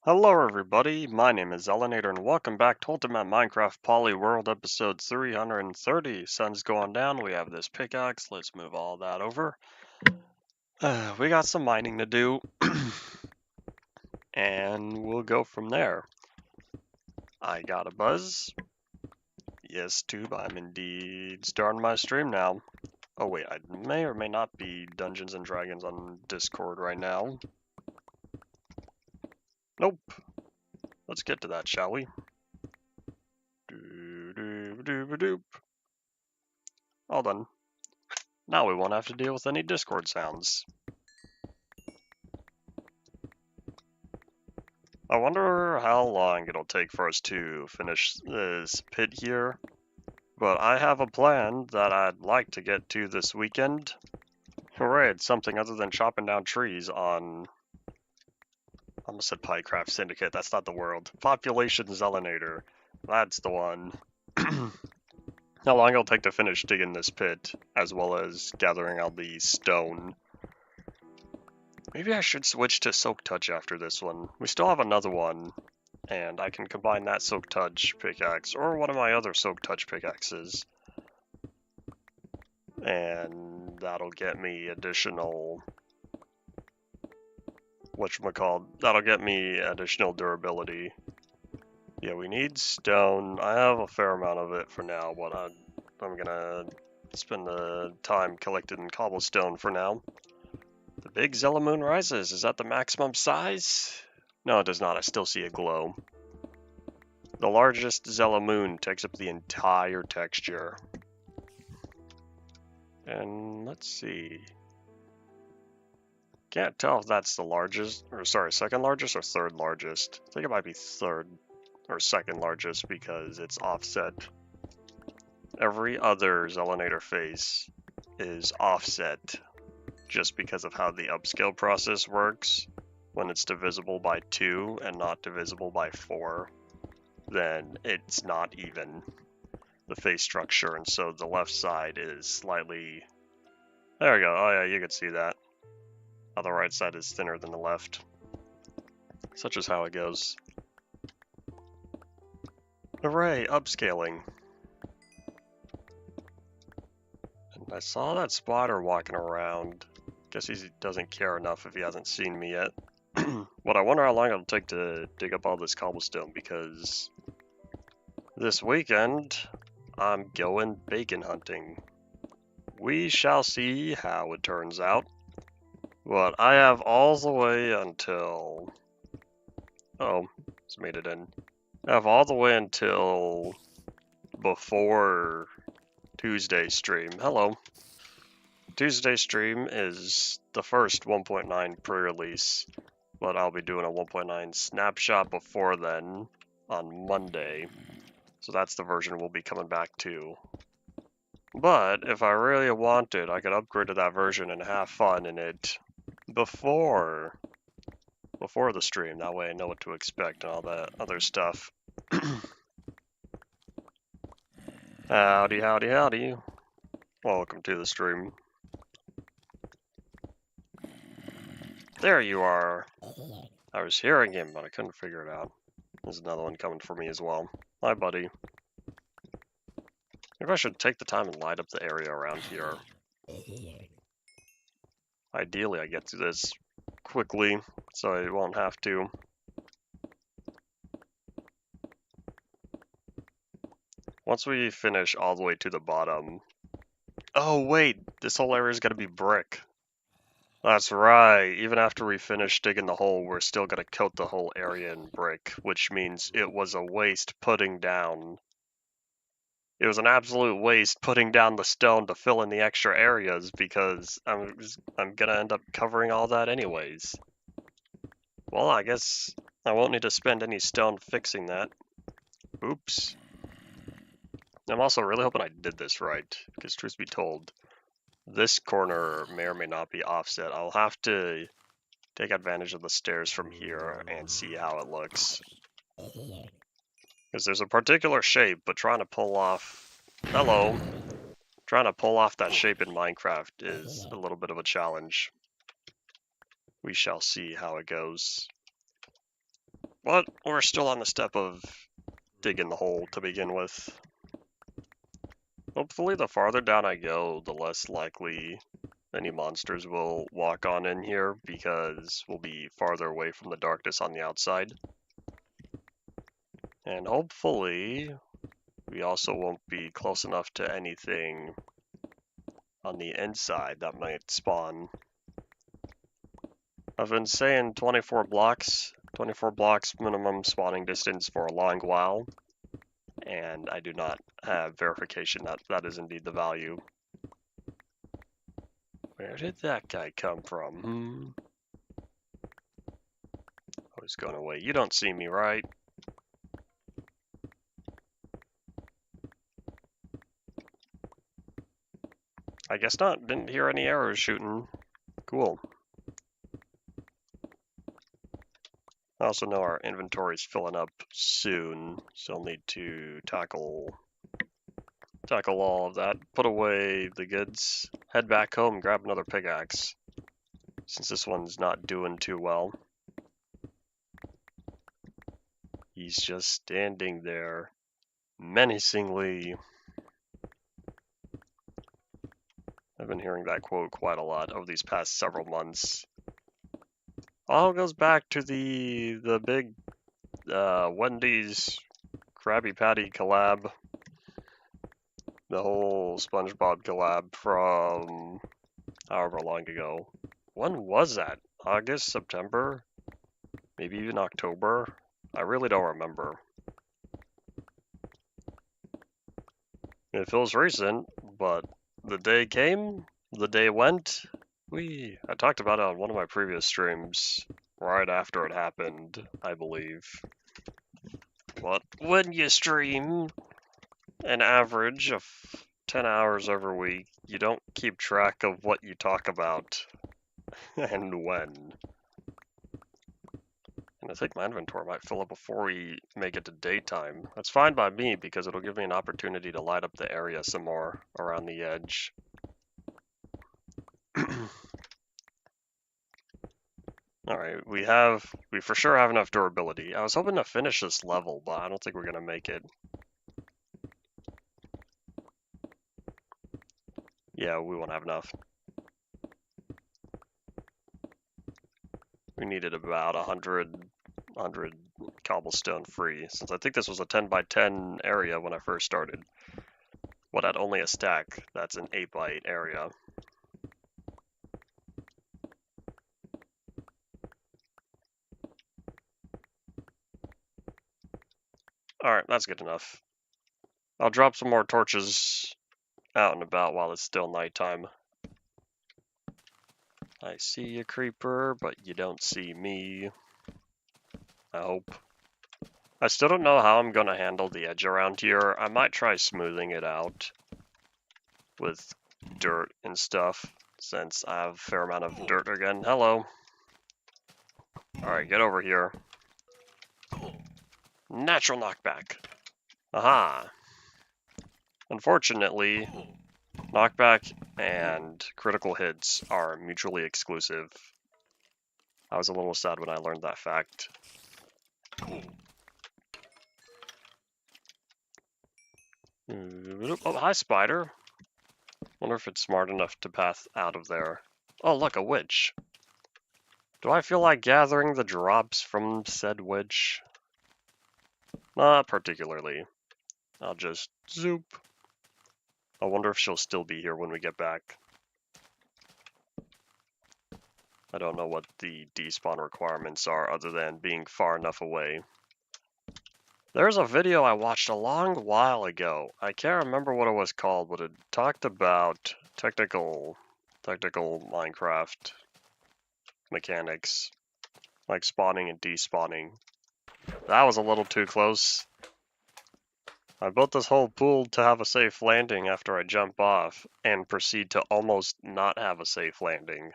Hello everybody, my name is Elenator and welcome back to Ultimate Minecraft Polyworld episode 330. Sun's going down, we have this pickaxe, let's move all that over. We got some mining to do, and we'll go from there. I got a buzz. Yes, Tube, I'm indeed starting my stream now. Oh wait, I may or may not be Dungeons and Dragons on Discord right now. Nope. Let's get to that, shall we? Doop. All done. Now we won't have to deal with any Discord sounds. I wonder how long it'll take for us to finish this pit here, but I have a plan that I'd like to get to this weekend. Hooray, it's something other than chopping down trees on... I almost said Piecraft Syndicate, that's not the world. Population Zelinator, that's the one. How long it'll take to finish digging this pit, as well as gathering all the stone. Maybe I should switch to Soak Touch after this one. We still have another one, and I can combine that Soak Touch pickaxe, or one of my other Soak Touch pickaxes. And that'll get me additional... whatchamacallit, that'll get me additional durability. Yeah, we need stone. I have a fair amount of it for now, but I'm gonna spend the time collecting cobblestone for now. The big Zelamoon rises. Is that the maximum size? No, it does not. I still see a glow. The largest Zelamoon takes up the entire texture. And let's see. Can't tell if that's the largest, or sorry, second largest or third largest. I think it might be third or second largest because it's offset. Every other Zelinator face is offset just because of how the upscale process works. When it's divisible by 2 and not divisible by 4, then it's not even the face structure, and so the left side is slightly... There we go, oh yeah, you can see that. How the right side is thinner than the left. Such is how it goes. Hooray, upscaling. And I saw that spider walking around. Guess he doesn't care enough if he hasn't seen me yet. But I wonder how long it'll take to dig up all this cobblestone, because this weekend I'm going bacon hunting. We shall see how it turns out. But I have all the way until... Oh, it's made it in. I have all the way until before Tuesday stream. Hello. Tuesday stream is the first 1.9 pre-release, but I'll be doing a 1.9 snapshot before then on Monday. So that's the version we'll be coming back to. But if I really wanted, I could upgrade to that version and have fun in it before the stream. That way I know what to expect and all that other stuff. Howdy, howdy, howdy. Welcome to the stream. There you are. I was hearing him, but I couldn't figure it out. There's another one coming for me as well. Hi, buddy. Maybe I should take the time and light up the area around here. Ideally, I get through this quickly, so I won't have to. Once we finish all the way to the bottom... Oh, wait! This whole area is going to be brick. That's right. Even after we finish digging the hole, we're still going to coat the whole area in brick, which means it was a waste putting down... It was an absolute waste putting down the stone to fill in the extra areas, because I'm gonna end up covering all that anyways. Well, I guess I won't need to spend any stone fixing that. Oops. I'm also really hoping I did this right, because truth be told, this corner may or may not be offset. I'll have to take advantage of the stairs from here and see how it looks. Because there's a particular shape, but trying to pull off... Hello! Trying to pull off that shape in Minecraft is a little bit of a challenge. We shall see how it goes. But we're still on the step of digging the hole to begin with. Hopefully the farther down I go, the less likely any monsters will walk on in here, because we'll be farther away from the darkness on the outside. And hopefully we also won't be close enough to anything on the inside that might spawn. I've been saying 24 blocks minimum spawning distance for a long while, and I do not have verification that that is indeed the value. Where did that guy come from? Oh, he's going away. You don't see me, right? I guess not. Didn't hear any arrows shooting. Cool. I also know our inventory's filling up soon, so I'll need to tackle all of that. Put away the goods. Head back home, grab another pickaxe, since this one's not doing too well. He's just standing there, menacingly. I've been hearing that quote quite a lot over these past several months. All goes back to the big Wendy's Krabby Patty collab. The whole SpongeBob collab from however long ago. When was that? August, September? Maybe even October? I really don't remember. It feels recent, but the day came, the day went. I talked about it on one of my previous streams, right after it happened, I believe. But when you stream an average of 10 hours every week, you don't keep track of what you talk about and when. And I think my inventory might fill up before we make it to daytime. That's fine by me, because it'll give me an opportunity to light up the area some more around the edge. Alright, we for sure have enough durability. I was hoping to finish this level, but I don't think we're gonna make it. Yeah, we won't have enough. We needed about 100 cobblestone free, since I think this was a 10 by 10 area when I first started. What, at only a stack, that's an 8 by 8 area. Alright, that's good enough. I'll drop some more torches out and about while it's still nighttime. I see you, creeper, but you don't see me. I hope. I still don't know how I'm going to handle the edge around here. I might try smoothing it out with dirt and stuff, since I have a fair amount of dirt again. Hello. Alright, get over here. Natural knockback. Aha. Unfortunately, knockback and critical hits are mutually exclusive. I was a little sad when I learned that fact. Oh, hi, spider. Wonder if it's smart enough to path out of there. Oh, look, a witch. Do I feel like gathering the drops from said witch? Not particularly. I'll just zoop. I wonder if she'll still be here when we get back. I don't know what the despawn requirements are other than being far enough away. There's a video I watched a long while ago. I can't remember what it was called, but it talked about technical Minecraft mechanics, like spawning and despawning. That was a little too close. I built this whole pool to have a safe landing after I jump off, and proceed to almost not have a safe landing.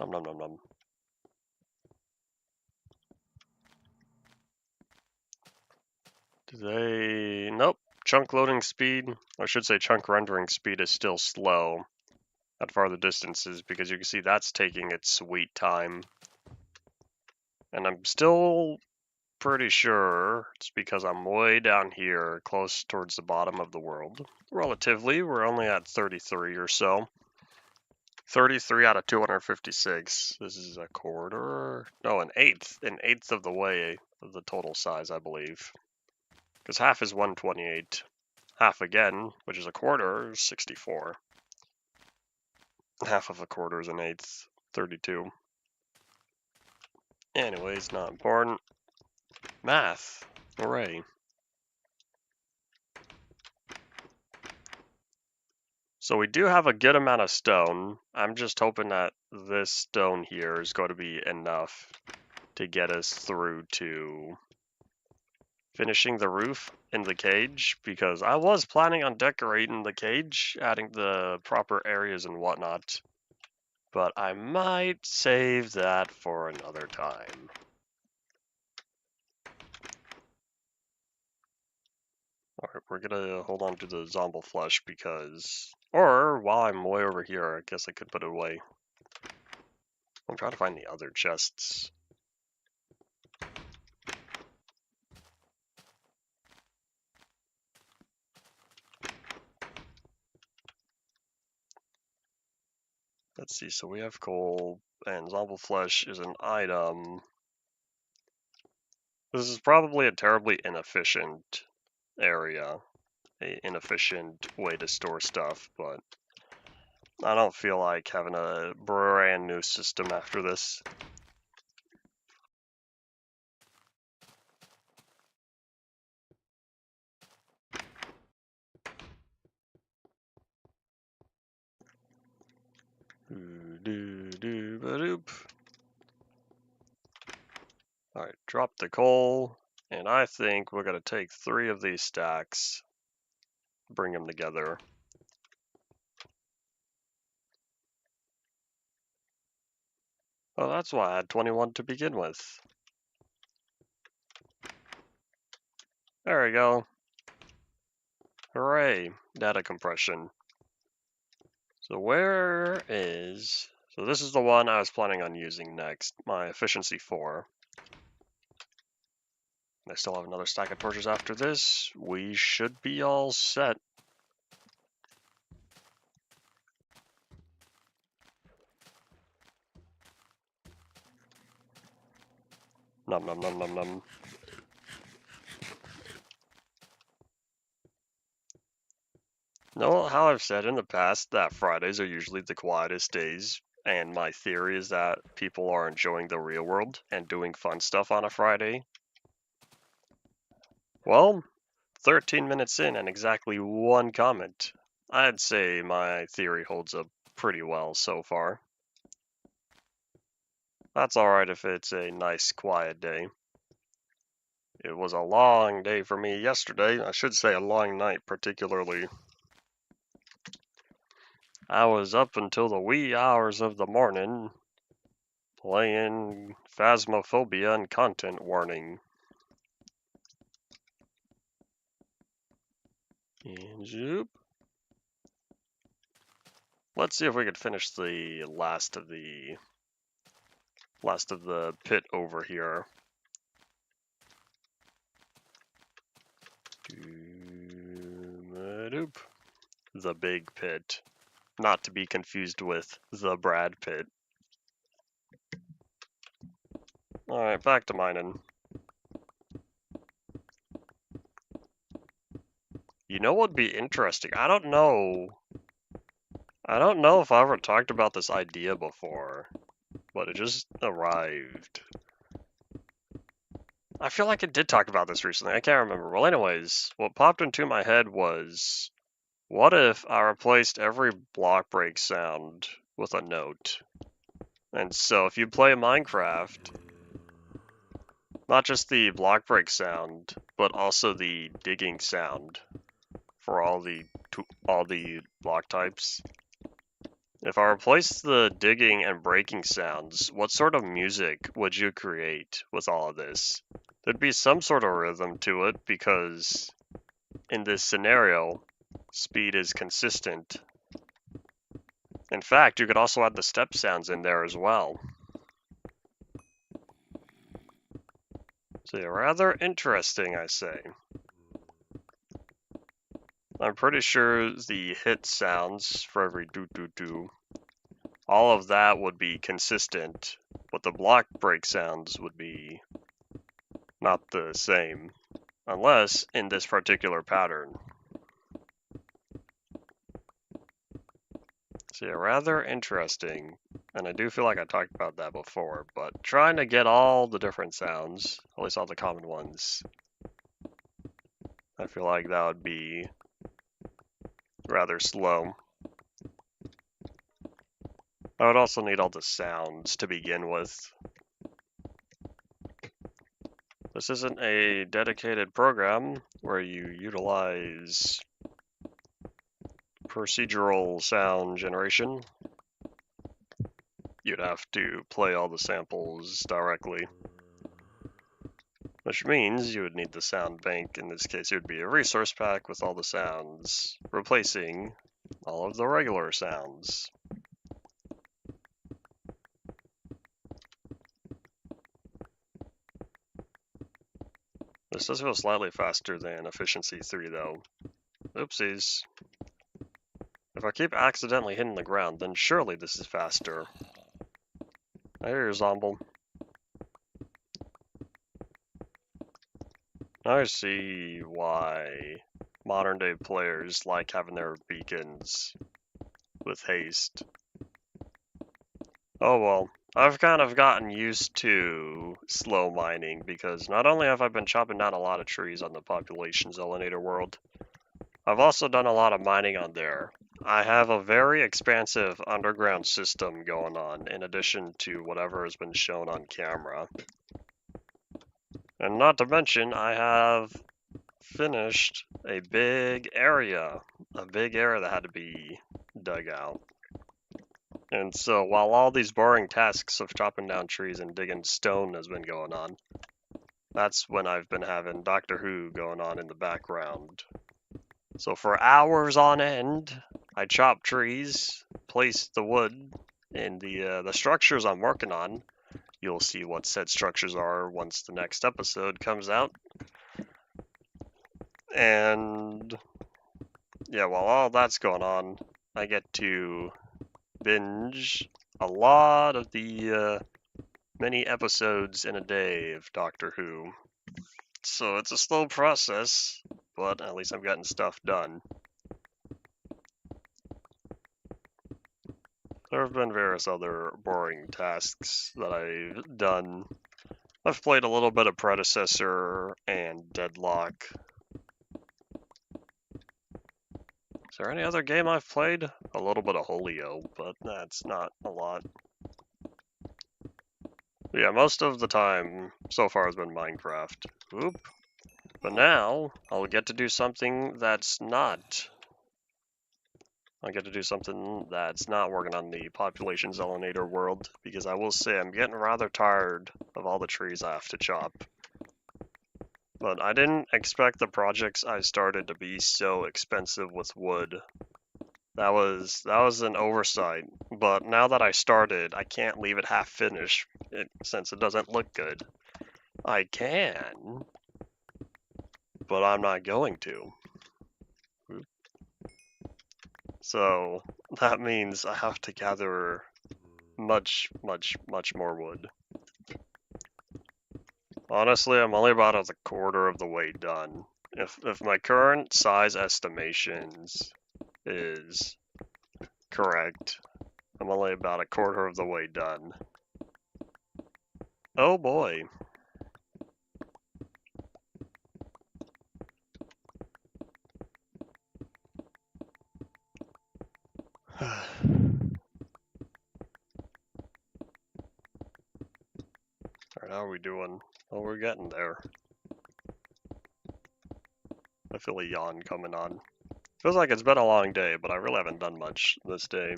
Nom nom nom nom. Nope. Chunk loading speed, I should say chunk rendering speed, is still slow. at farther distances, because you can see that's taking its sweet time. And I'm still pretty sure it's because I'm way down here, close towards the bottom of the world. Relatively, we're only at 33 or so. 33 out of 256. This is a quarter? No, an eighth of the way of the total size, I believe. Because half is 128. Half again, which is a quarter, is 64. Half of a quarter is an eighth, 32. Anyways, not important. Math. Hooray. So we do have a good amount of stone. I'm just hoping that this stone here is going to be enough to get us through to finishing the roof in the cage, because I was planning on decorating the cage, adding the proper areas and whatnot, but I might save that for another time. Alright, we're gonna hold on to the zombie flesh because... Or, while I'm way over here, I guess I could put it away. I'm trying to find the other chests. Let's see, so we have coal, and zombie flesh is an item. This is probably a terribly inefficient area. An inefficient way to store stuff, but I don't feel like having a brand new system after this. Alright, drop the coal, and I think we're going to take 3 of these stacks, bring them together. Oh, that's why I had 21 to begin with. There we go. Hooray, data compression. So where is... So this is the one I was planning on using next, my efficiency 4. I still have another stack of torches after this. We should be all set. Num num num num num. Know how I've said in the past that Fridays are usually the quietest days, and my theory is that people are enjoying the real world and doing fun stuff on a Friday? Well, 13 minutes in and exactly 1 comment. I'd say my theory holds up pretty well so far. That's alright if it's a nice quiet day. It was a long day for me yesterday. I should say a long night particularly. I was up until the wee hours of the morning playing Phasmophobia and content warning. And zoop. Let's see if we could finish the last of the pit over here. The big pit. Not to be confused with the Brad Pitt. Alright, back to mining. You know what would be interesting? I don't know if I ever talked about this idea before, but it just arrived. I feel like I did talk about this recently. I can't remember. Well, anyways, what popped into my head was, what if I replaced every block break sound with a note? And so if you play Minecraft, not just the block break sound, but also the digging sound for all the block types. If I replace the digging and breaking sounds, what sort of music would you create with all of this? There'd be some sort of rhythm to it, because in this scenario, speed is consistent. In fact, you could also add the step sounds in there as well. So yeah, rather interesting, I say. I'm pretty sure the hit sounds for every do-do-do, all of that would be consistent, but the block break sounds would be not the same, unless in this particular pattern. So yeah, rather interesting, and I do feel like I talked about that before, but trying to get all the different sounds, at least all the common ones, I feel like that would be rather slow. I would also need all the sounds to begin with. This isn't a dedicated program where you utilize procedural sound generation. You'd have to play all the samples directly, which means you would need the sound bank. In this case, it would be a resource pack with all the sounds, replacing all of the regular sounds. This does feel slightly faster than Efficiency 3 though. Oopsies. If I keep accidentally hitting the ground, then surely this is faster. I hear you, Zomble. Now I see why modern day players like having their beacons with haste. Oh well, I've kind of gotten used to slow mining because not only have I been chopping down a lot of trees on the population Zelinator world, I've also done a lot of mining on there. I have a very expansive underground system going on in addition to whatever has been shown on camera. And not to mention, I have finished a big area that had to be dug out. And so while all these boring tasks of chopping down trees and digging stone has been going on, that's when I've been having Doctor Who going on in the background. So for hours on end, I chop trees, place the wood in the structures I'm working on. You'll see what said structures are once the next episode comes out. And yeah, while all that's going on, I get to binge a lot of the many episodes in a day of Doctor Who. So it's a slow process, but at least I'm getting stuff done. There have been various other boring tasks that I've done. I've played a little bit of Predecessor and Deadlock. Is there any other game I've played? A little bit of Holio, but that's not a lot. But yeah, most of the time so far has been Minecraft. Oop. But now, I'll get to do something that's not. I get to do something that's not working on the population Zelinator world, because I will say I'm getting rather tired of all the trees I have to chop. But I didn't expect the projects I started to be so expensive with wood. That was an oversight. But now that I started, I can't leave it half finished since it doesn't look good. I can, but I'm not going to. So that means I have to gather much more wood. Honestly, I'm only about a quarter of the way done. If my current size estimations is correct, I'm only about a quarter of the way done. Oh boy. Alright, how are we doing? Oh, we're getting there. I feel a yawn coming on. Feels like it's been a long day, but I really haven't done much this day.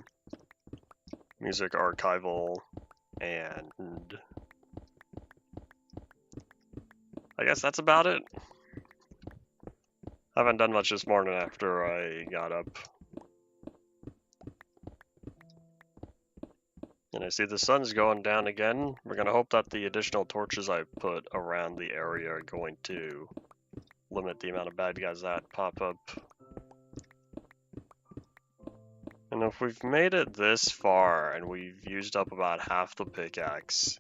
Music archival, and I guess that's about it. I haven't done much this morning after I got up. And I see the sun's going down again. We're gonna hope that the additional torches I put around the area are going to limit the amount of bad guys that pop up. And if we've made it this far and we've used up about half the pickaxe,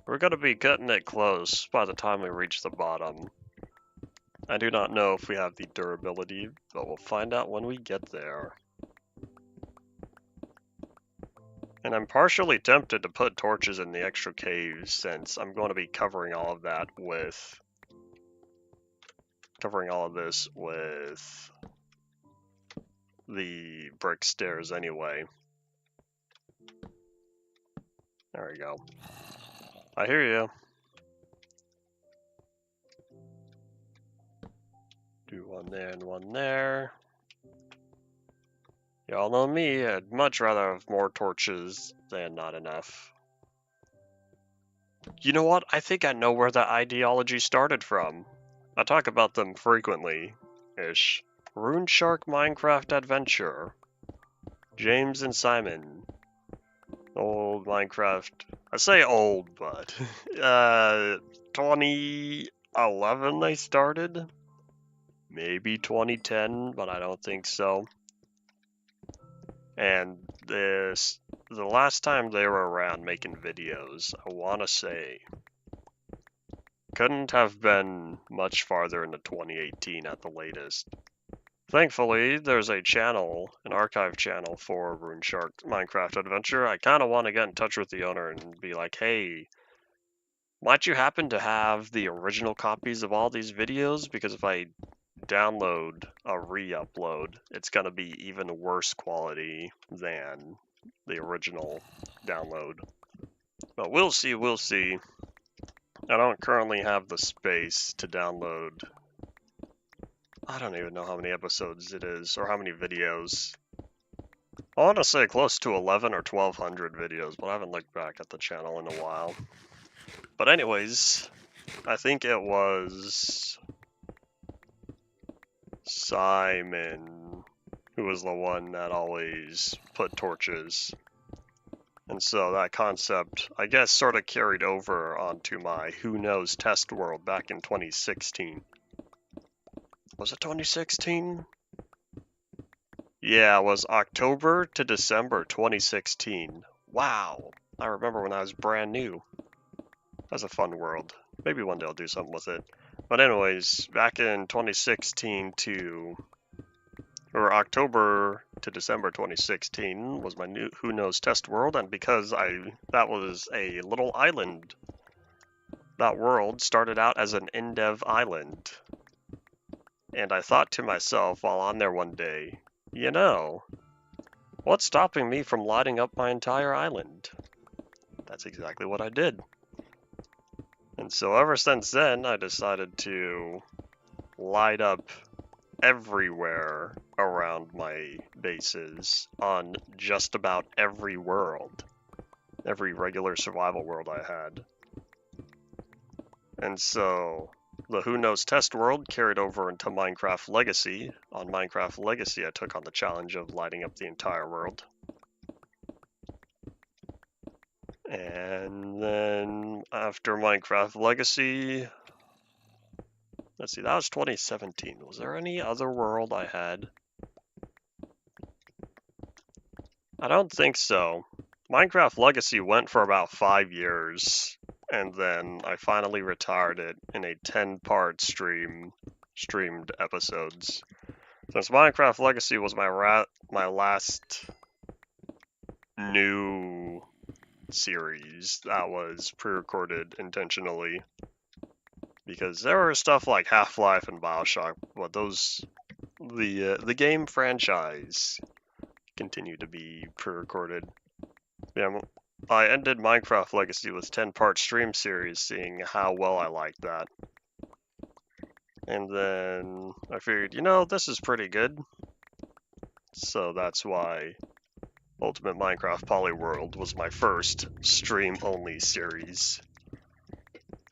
we're gonna be cutting it close by the time we reach the bottom. I do not know if we have the durability, but we'll find out when we get there. And I'm partially tempted to put torches in the extra caves since I'm going to be covering all of that with... covering all of this with the brick stairs anyway. There we go. I hear you. Do one there and one there. Y'all know me, I'd much rather have more torches than not enough. You know what? I think I know where that ideology started from. I talk about them frequently-ish. RuneShark Minecraft Adventure. James and Simon. Old Minecraft. I say old, but 2011 they started? Maybe 2010, but I don't think so. And the last time they were around making videos, I want to say, couldn't have been much farther into 2018 at the latest. Thankfully, there's a channel, an archive channel for RuneShark Minecraft Adventure. I kind of want to get in touch with the owner and be like, hey, might you happen to have the original copies of all these videos? Because if I download a re-upload, it's going to be even worse quality than the original download. But we'll see, we'll see. I don't currently have the space to download. I don't even know how many episodes it is, or how many videos. I want to say close to 11 or 1200 videos, but I haven't looked back at the channel in a while. But anyways, I think it was Simon who was the one that always put torches. And so that concept, I guess, sort of carried over onto my Who Knows test world back in 2016. Was it 2016? Yeah, it was October to December 2016. Wow, I remember when I was brand new. That's a fun world. Maybe one day I'll do something with it. But anyways, back in 2016 or October to December 2016 was my new Who Knows test world, and because that was a little island. That world started out as an in-dev island. And I thought to myself while on there one day, you know, what's stopping me from lighting up my entire island? That's exactly what I did. And so ever since then, I decided to light up everywhere around my bases on just about every world. Every regular survival world I had. And so the Who Knows test world carried over into Minecraft Legacy. On Minecraft Legacy, I took on the challenge of lighting up the entire world. And then after Minecraft Legacy, let's see, that was 2017. Was there any other world I had? I don't think so. Minecraft Legacy went for about 5 years, and then I finally retired it in a 10-part streamed episodes. Since Minecraft Legacy was my last new series that was pre-recorded intentionally, because there were stuff like Half-Life and BioShock, but the game franchise continued to be pre-recorded. Yeah, I ended Minecraft Legacy with 10-part stream series, seeing how well I liked that. And then I figured, you know, this is pretty good. So that's why Ultimate Minecraft Polyworld was my first stream-only series.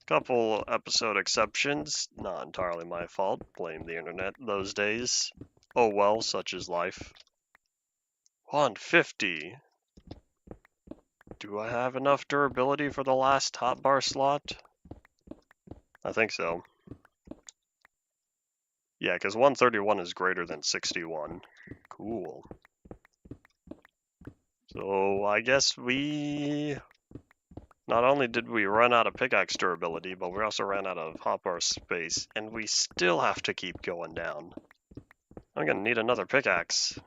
Couple episode exceptions, not entirely my fault, blame the internet those days. Oh well, such is life. 150. Do I have enough durability for the last hotbar slot? I think so. Yeah, because 131 is greater than 61. Cool. So I guess we... Not only did we run out of pickaxe durability, but we also ran out of hotbar space, and we still have to keep going down. I'm gonna need another pickaxe.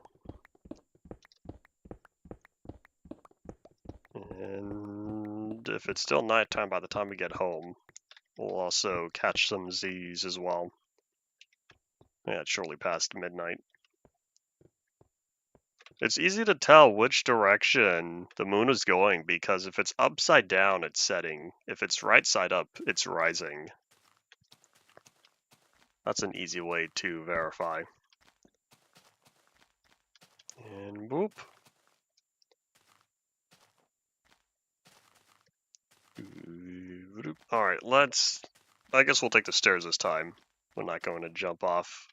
And if it's still nighttime by the time we get home, we'll also catch some Z's as well. Yeah, it's surely past midnight. It's easy to tell which direction the moon is going because if it's upside down, it's setting. If it's right side up, it's rising. That's an easy way to verify. And boop. Alright, I guess we'll take the stairs this time. We're not going to jump off.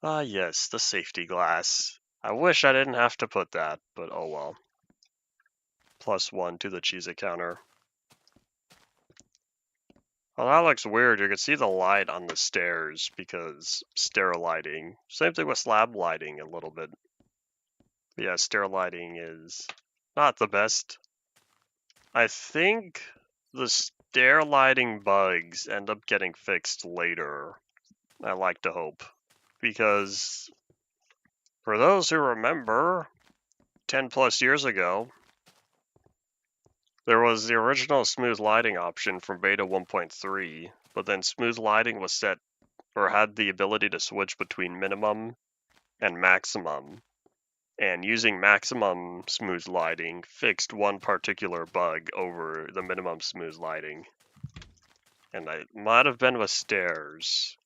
Ah, yes, the safety glass. I wish I didn't have to put that, but oh well. +1 to the cheese counter. Oh, that looks weird. You can see the light on the stairs because stair lighting. Same thing with slab lighting a little bit. But yeah, stair lighting is not the best. I think the stair lighting bugs end up getting fixed later. I like to hope. Because for those who remember, 10 plus years ago, there was the original smooth lighting option from beta 1.3, but then smooth lighting was set or had the ability to switch between minimum and maximum. And using maximum smooth lighting fixed one particular bug over the minimum smooth lighting. And it might have been with stairs.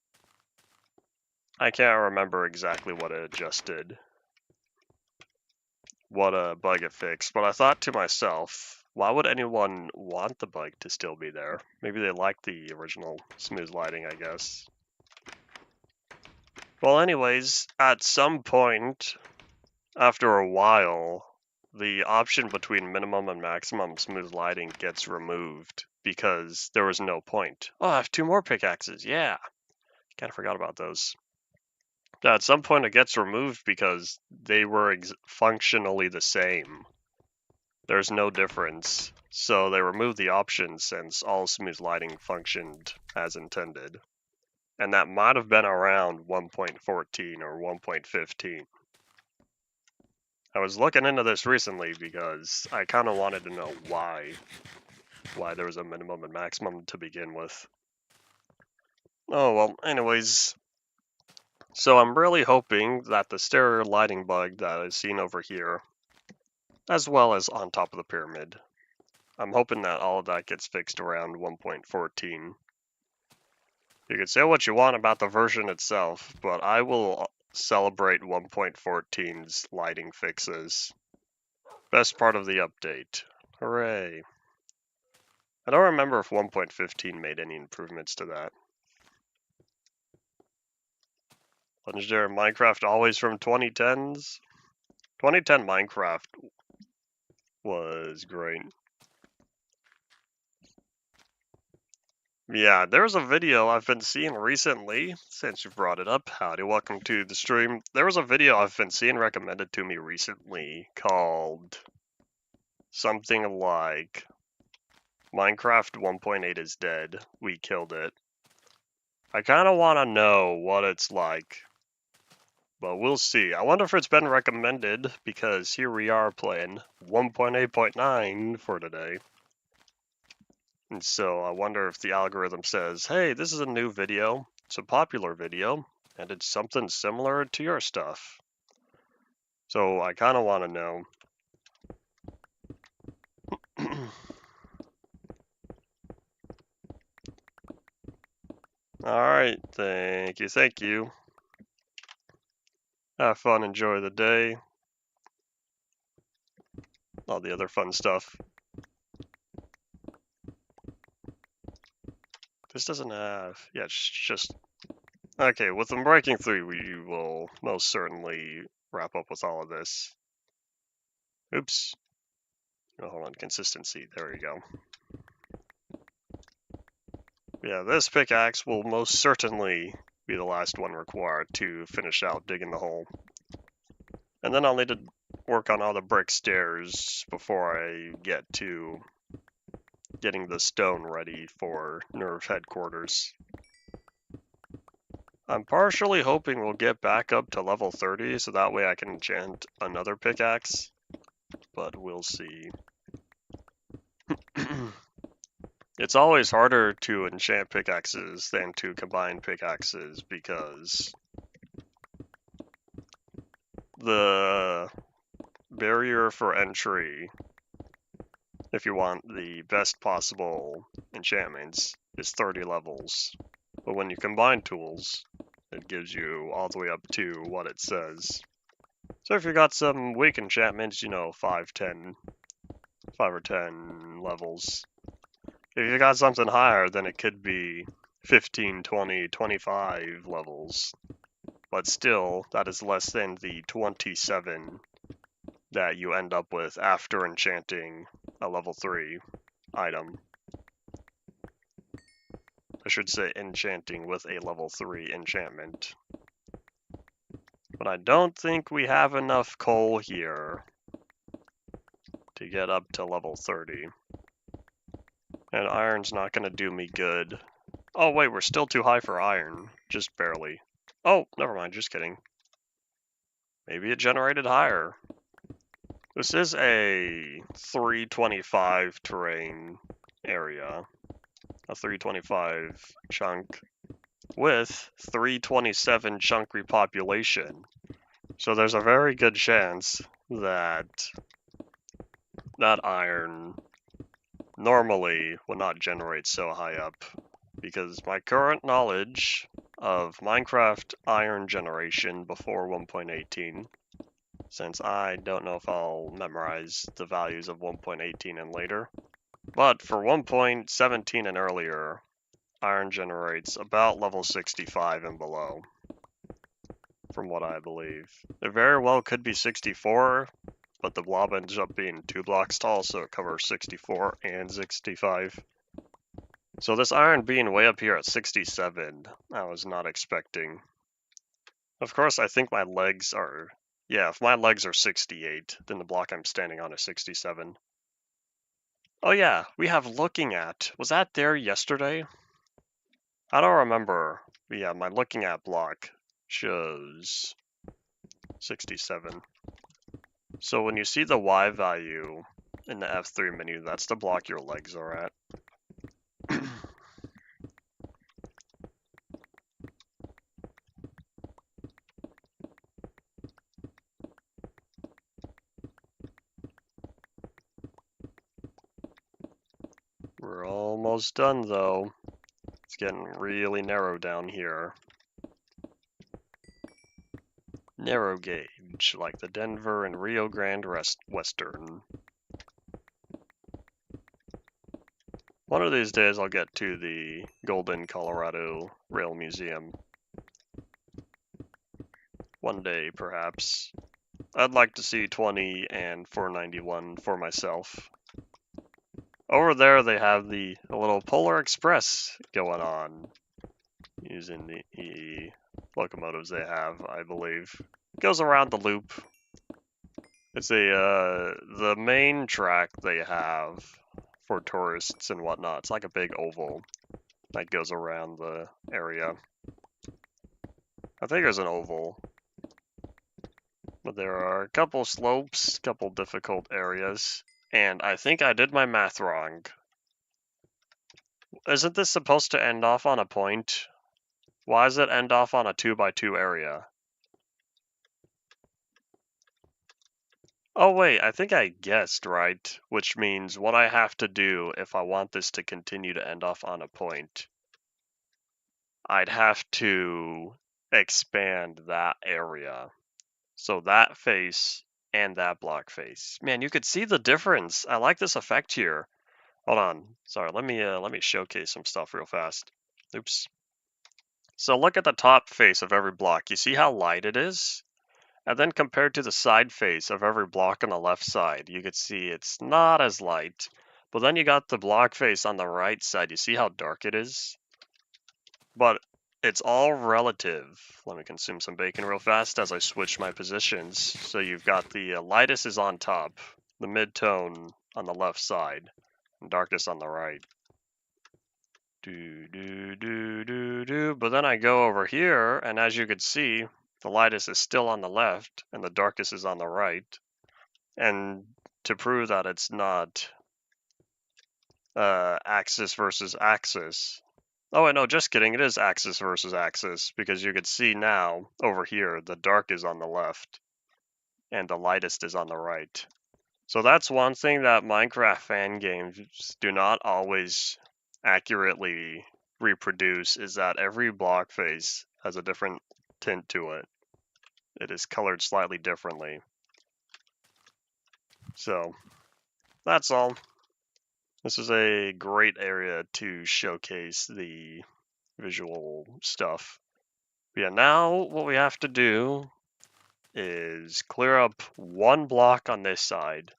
I can't remember exactly what it adjusted. What a bug it fixed, but I thought to myself, why would anyone want the bug to still be there? Maybe they like the original smooth lighting, I guess. Well, anyways, at some point, after a while, the option between minimum and maximum smooth lighting gets removed because there was no point. Oh, I have 2 more pickaxes, yeah! Kinda forgot about those. At some point it gets removed because they were functionally the same. There's no difference. So they removed the option since all smooth lighting functioned as intended. And that might have been around 1.14 or 1.15. I was looking into this recently because I kind of wanted to know why there was a minimum and maximum to begin with. Oh well, anyways. So I'm really hoping that the stair lighting bug that I've seen over here, as well as on top of the pyramid, I'm hoping that all of that gets fixed around 1.14. You can say what you want about the version itself, but I will celebrate 1.14's lighting fixes. Best part of the update. Hooray. I don't remember if 1.15 made any improvements to that. Legendary Minecraft always from 2010s? 2010 Minecraft was great. Yeah, there's a video I've been seeing recently, since you brought it up. Howdy, welcome to the stream. There was a video I've been seeing recommended to me recently called something like Minecraft 1.8 is dead, we killed it. I kind of want to know what it's like, but we'll see. I wonder if it's been recommended, because here we are playing 1.8.9 for today. And so I wonder if the algorithm says, hey, this is a new video, it's a popular video, and it's something similar to your stuff. So I kind of want to know. Alright, thank you. Have fun, enjoy the day. All the other fun stuff. This doesn't have... Yeah, it's just... Okay, with them breaking through, we will most certainly wrap up with all of this. Oops. Oh, hold on, consistency. There you go. Yeah, this pickaxe will most certainly be the last one required to finish out digging the hole. And then I'll need to work on all the brick stairs before I get to getting the stone ready for Nerve headquarters. I'm partially hoping we'll get back up to level 30 so that way I can enchant another pickaxe, but we'll see. It's always harder to enchant pickaxes than to combine pickaxes because the barrier for entry, if you want the best possible enchantments, is 30 levels. But when you combine tools, it gives you all the way up to what it says. So if you got some weak enchantments, you know, 5 or 10 levels. If you got something higher, then it could be 15, 20, 25 levels. But still, that is less than the 27 that you end up with after enchanting a level 3 item. I should say enchanting with a level 3 enchantment. But I don't think we have enough coal here to get up to level 30. And iron's not going to do me good. Oh wait, we're still too high for iron. Just barely. Oh, never mind, just kidding. Maybe it generated higher. This is a 325 terrain area. A 325 chunk with 327 chunk repopulation. So there's a very good chance that that iron normally would not generate so high up, because my current knowledge of Minecraft iron generation before 1.18, since I don't know if I'll memorize the values of 1.18 and later, but for 1.17 and earlier, iron generates about level 65 and below, from what I believe. It very well could be 64, but the blob ends up being 2 blocks tall, so it covers 64 and 65. So this iron being way up here at 67, I was not expecting. Of course, I think my legs are... Yeah, if my legs are 68, then the block I'm standing on is 67. Oh yeah, we have looking at. Was that there yesterday? I don't remember. But yeah, my looking at block shows 67. So when you see the Y value in the F3 menu, that's the block your legs are at. We're almost done though. It's getting really narrow down here. Narrow gauge, like the Denver and Rio Grande Western. One of these days I'll get to the Golden, Colorado Rail Museum. One day, perhaps. I'd like to see 20 and 491 for myself. Over there they have the little Polar Express going on, using the locomotives they have, I believe. Goes around the loop. It's the main track they have for tourists and whatnot. It's like a big oval that goes around the area. I think there's an oval. But there are a couple slopes, couple difficult areas, and I think I did my math wrong. Isn't this supposed to end off on a point? Why does it end off on a 2x2 area? Oh wait, I think I guessed right, which means what I have to do if I want this to continue to end off on a point, I'd have to expand that area. So that face and that block face. Man, you could see the difference. I like this effect here. Hold on. Sorry, let me showcase some stuff real fast. Oops. So look at the top face of every block. You see how light it is? And then compared to the side face of every block on the left side, you could see it's not as light. But then you got the block face on the right side. You see how dark it is? But it's all relative. Let me consume some bacon real fast as I switch my positions. So you've got the lightest is on top, the mid-tone on the left side, and darkest on the right. But then I go over here, and as you can see, the lightest is still on the left, and the darkest is on the right. And to prove that it's not axis versus axis. Oh, wait, no, just kidding. It is axis versus axis, because you can see now, over here, the dark is on the left, and the lightest is on the right. So that's one thing that Minecraft fan games do not always accurately reproduce, is that every block face has a different tint to it. It is colored slightly differently. So, that's all. This is a great area to showcase the visual stuff. But yeah, now what we have to do is clear up one block on this side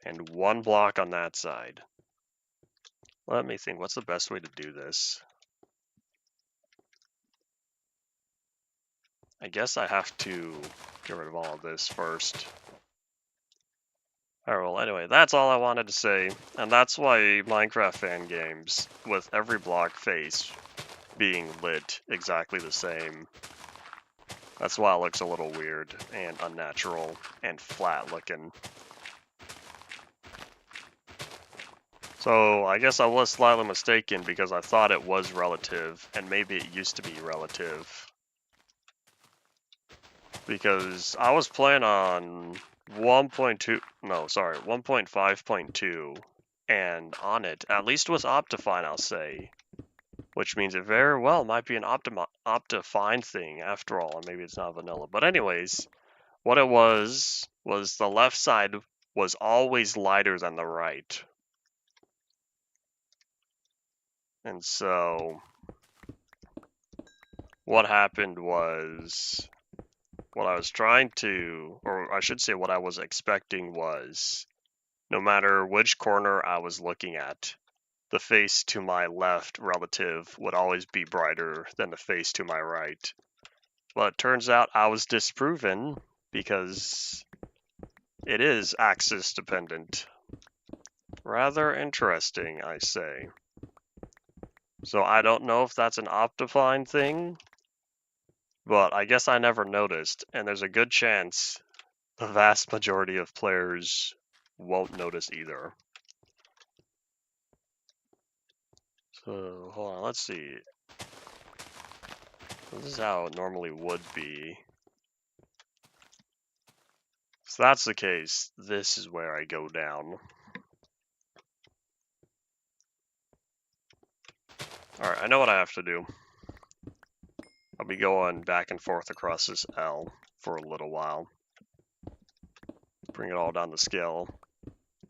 and one block on that side. Let me think, what's the best way to do this? I guess I have to get rid of all of this first. Alright, well anyway, that's all I wanted to say, and that's why Minecraft fan games, with every block face being lit exactly the same, that's why it looks a little weird and unnatural and flat looking. So I guess I was slightly mistaken because I thought it was relative, and maybe it used to be relative. Because I was playing on 1.5.2, and on it, at least was Optifine, I'll say. Which means it very well might be an Optifine thing after all, and maybe it's not vanilla. But anyways, what it was the left side was always lighter than the right. And so what happened was, what I was trying to, or I should say what I was expecting was, no matter which corner I was looking at, the face to my left relative would always be brighter than the face to my right. But it turns out I was disproven, because it is axis dependent. Rather interesting, I say. So I don't know if that's an Optifine thing, but I guess I never noticed, and there's a good chance the vast majority of players won't notice either. So, hold on, let's see. This is how it normally would be. If that's the case, this is where I go down. Alright, I know what I have to do. I'll be going back and forth across this L for a little while. Bring it all down to scale.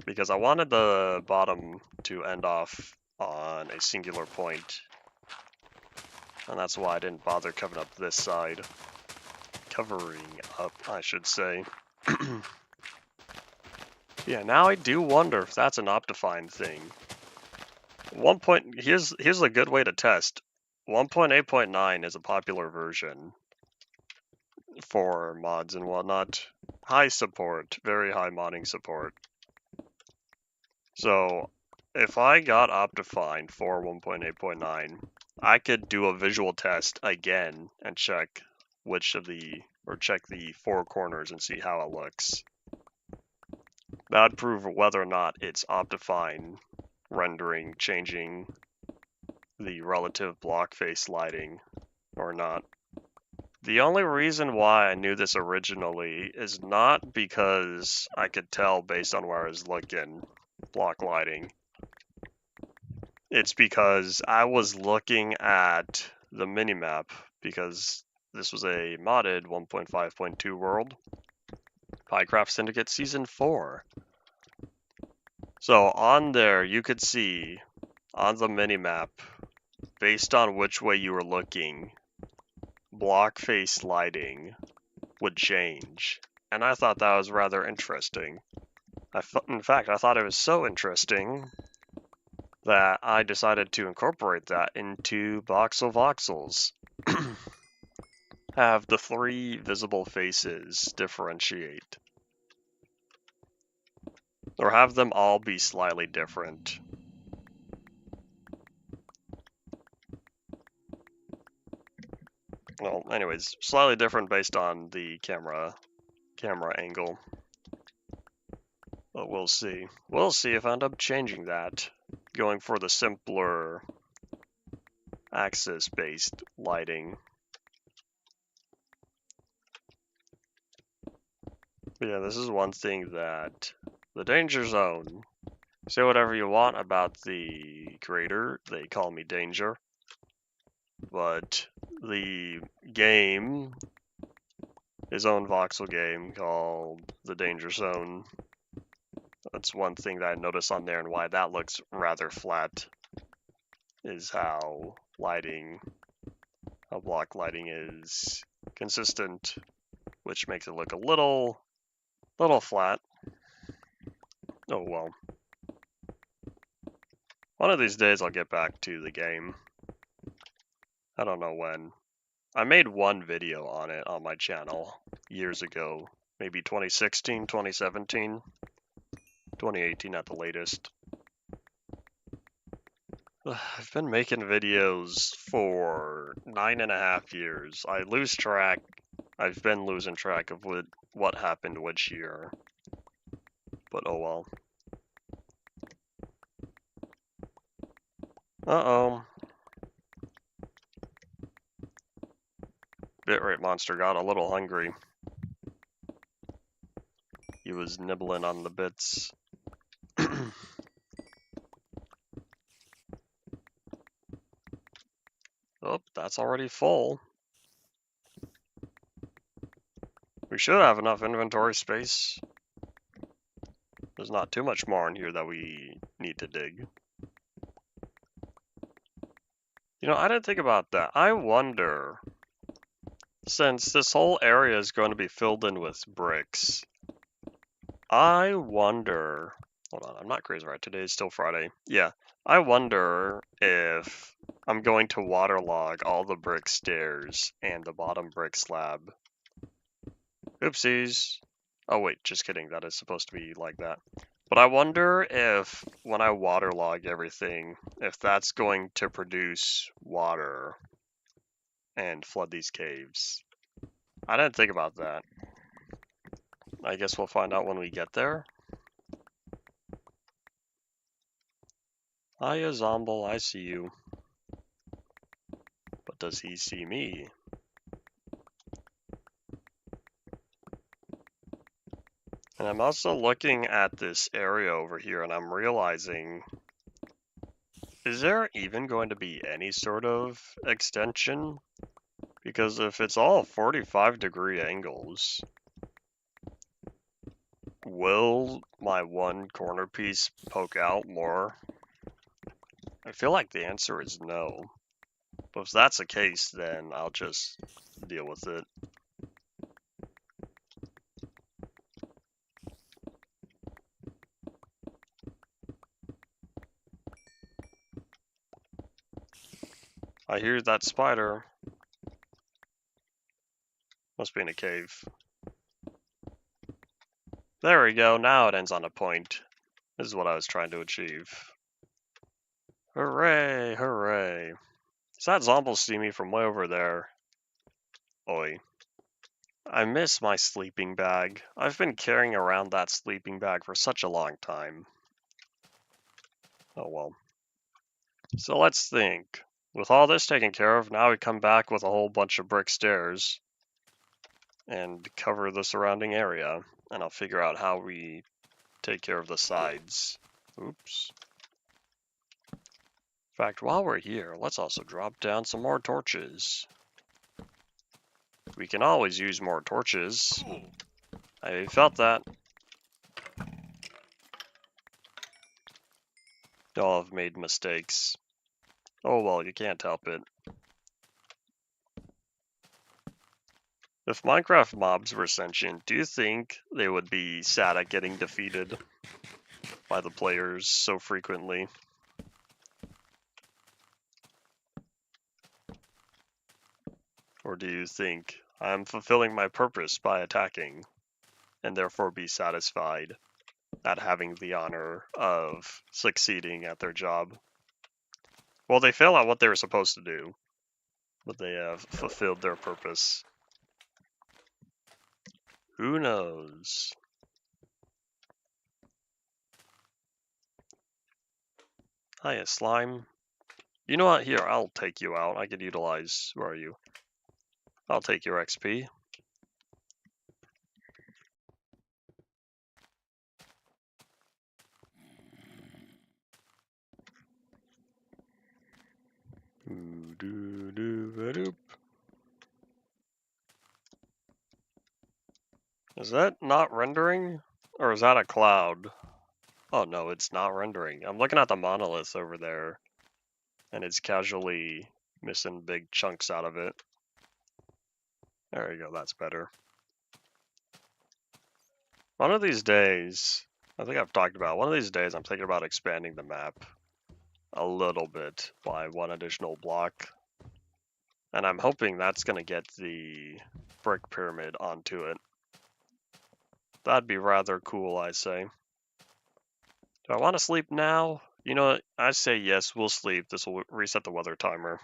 Because I wanted the bottom to end off on a singular point. And that's why I didn't bother covering up this side. Covering up, I should say. Yeah, now I do wonder if that's an Optifine thing. Here's a good way to test. 1.8.9 is a popular version for mods and whatnot. High support, very high modding support. So if I got Optifine for 1.8.9, I could do a visual test again and check check the four corners and see how it looks. That'd prove whether or not it's Optifine rendering, changing the relative block face lighting or not. The only reason why I knew this originally is not because I could tell based on where I was looking, block lighting. It's because I was looking at the minimap, because this was a modded 1.5.2 world, Minecraft Syndicate Season 4. So on there, you could see on the minimap, based on which way you were looking, block face lighting would change. And I thought that was rather interesting. In fact, I thought it was so interesting that I decided to incorporate that into Voxel Voxels. Have the 3 visible faces differentiate. Or have them all be slightly different. Well, anyways, slightly different based on the camera angle. But we'll see. We'll see if I end up changing that. Going for the simpler axis-based lighting. But yeah, this is one thing that the Danger Zone. Say whatever you want about the creator, they call me Danger. But the game, his own voxel game called the Danger Zone, that's one thing that I noticed on there, and why that looks rather flat is how block lighting is consistent, which makes it look a little flat. Oh well. One of these days I'll get back to the game. I don't know when. I made one video on it on my channel years ago. Maybe 2016, 2017, 2018 at the latest. I've been making videos for 9.5 years. I lose track. I've been losing track of what happened which year. But oh well. Uh-oh. Bitrate monster got a little hungry. He was nibbling on the bits. Oh, that's already full. We should have enough inventory space. There's not too much more in here that we need to dig. You know, I didn't think about that. I wonder, since this whole area is going to be filled in with bricks, I wonder, hold on, I'm not crazy right, today is still Friday. Yeah, I wonder if I'm going to waterlog all the brick stairs and the bottom brick slab. Oopsies. Oh wait, just kidding, that is supposed to be like that. But I wonder if, when I waterlog everything, if that's going to produce water and flood these caves. I didn't think about that. I guess we'll find out when we get there. Hiya, Zomble, I see you. But does he see me? And I'm also looking at this area over here, and I'm realizing, is there even going to be any sort of extension? Because if it's all 45-degree angles, will my one corner piece poke out more? I feel like the answer is no. But if that's the case, then I'll just deal with it. I hear that spider. Must be in a cave. There we go, now it ends on a point. This is what I was trying to achieve. Hooray, hooray. Does that Zomble see me from way over there? Oi. I miss my sleeping bag. I've been carrying around that sleeping bag for such a long time. Oh well. So let's think. With all this taken care of, now we come back with a whole bunch of brick stairs and cover the surrounding area. And I'll figure out how we take care of the sides. Oops. In fact, while we're here, let's also drop down some more torches. We can always use more torches. I felt that. Y'all have made mistakes. Oh well, you can't help it. If Minecraft mobs were sentient, do you think they would be sad at getting defeated by the players so frequently? Or do you think I'm fulfilling my purpose by attacking and therefore be satisfied at having the honor of succeeding at their job? Well, they fail at what they were supposed to do, but they have fulfilled their purpose. Who knows? Hiya, slime. You know what? Here, I'll take you out. I could utilize... Where are you? I'll take your XP. Is that not rendering? Or is that a cloud? Oh no, it's not rendering. I'm looking at the monolith over there, and it's casually missing big chunks out of it. There you go, that's better. One of these days, I think I've talked about, one of these days I'm thinking about expanding the map a little bit by one additional block. And I'm hoping that's going to get the brick pyramid onto it. That'd be rather cool, I say. Do I want to sleep now? You know what? I say yes, we'll sleep. This will reset the weather timer.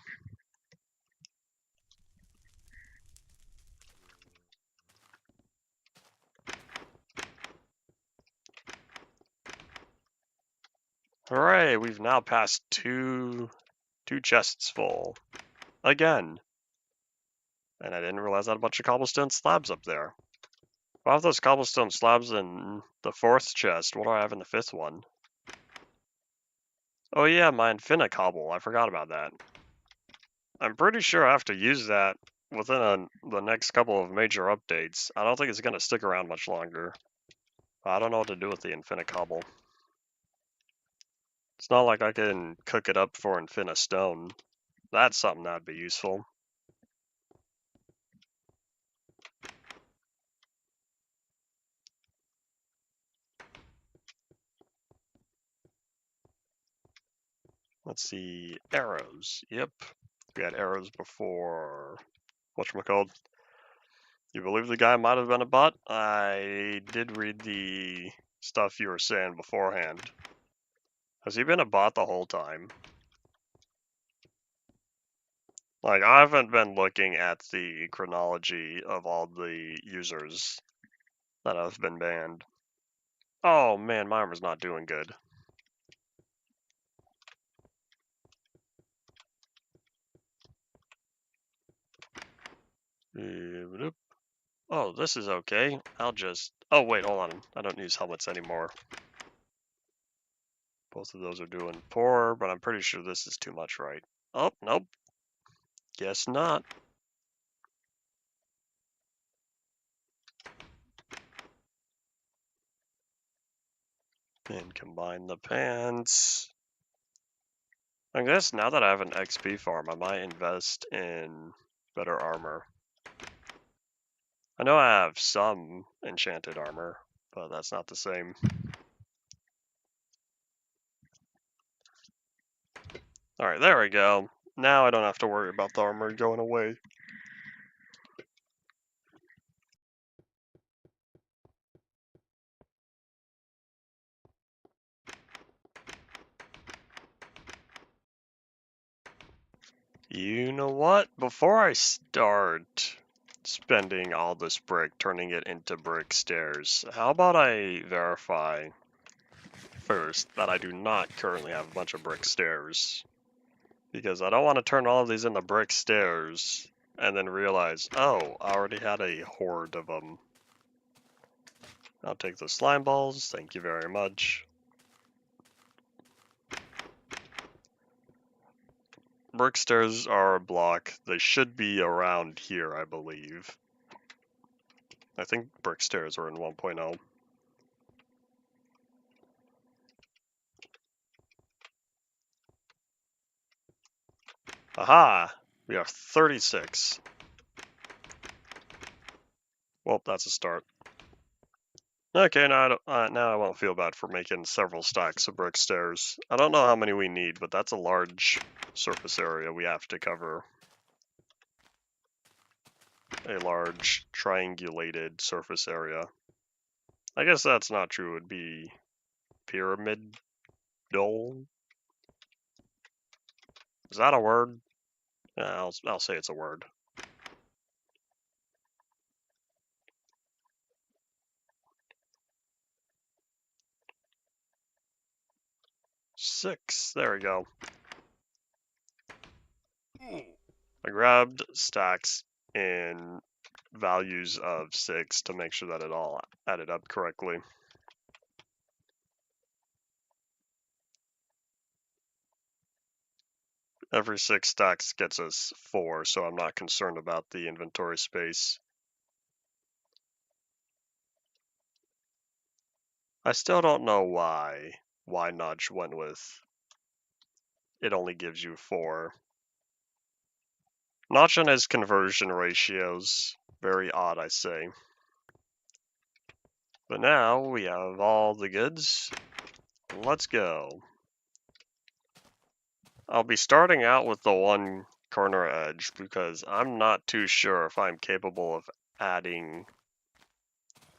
Hooray, we've now passed two chests full. Again. And I didn't realize I had a bunch of cobblestone slabs up there. If I have those cobblestone slabs in the fourth chest, what do I have in the fifth one? Oh yeah, my infinite cobble. I forgot about that. I'm pretty sure I have to use that within the next couple of major updates. I don't think it's going to stick around much longer. I don't know what to do with the infinite cobble. It's not like I can cook it up for infinite stone. That's something that'd be useful. Let's see, arrows. Yep, we had arrows before. Whatchamacallit? You believe the guy might have been a bot? I did read the stuff you were saying beforehand. Has he been a bot the whole time? Like, I haven't been looking at the chronology of all the users that have been banned. Oh man, my armor's not doing good. Oh, this is okay. I'll just... Oh wait, hold on. I don't use helmets anymore. Both of those are doing poor, but I'm pretty sure this is too much, right? Oh, nope. Guess not. And combine the pants. I guess now that I have an XP farm, I might invest in better armor. I know I have some enchanted armor, but that's not the same. Alright, there we go. Now I don't have to worry about the armor going away. You know what? Before I start spending all this brick, turning it into brick stairs, how about I verify first that I do not currently have a bunch of brick stairs? Because I don't want to turn all of these into brick stairs and then realize, oh, I already had a horde of them. I'll take the slime balls, thank you very much. Brick stairs are a block. They should be around here, I believe. I think brick stairs are in 1.0. Aha! We have 36. Well, that's a start. Okay, now I won't feel bad for making several stacks of brick stairs. I don't know how many we need, but that's a large surface area we have to cover. A large triangulated surface area. I guess that's not true. It would be pyramidal. Is that a word? Yeah, I'll say it's a word. Six. There we go. I grabbed stacks in values of 6 to make sure that it all added up correctly. Every 6 stacks gets us 4, so I'm not concerned about the inventory space. I still don't know why Nudge went with it only gives you 4. Notch and his conversion ratios, very odd, I say. But now we have all the goods. Let's go. I'll be starting out with the one corner edge because I'm not too sure if I'm capable of adding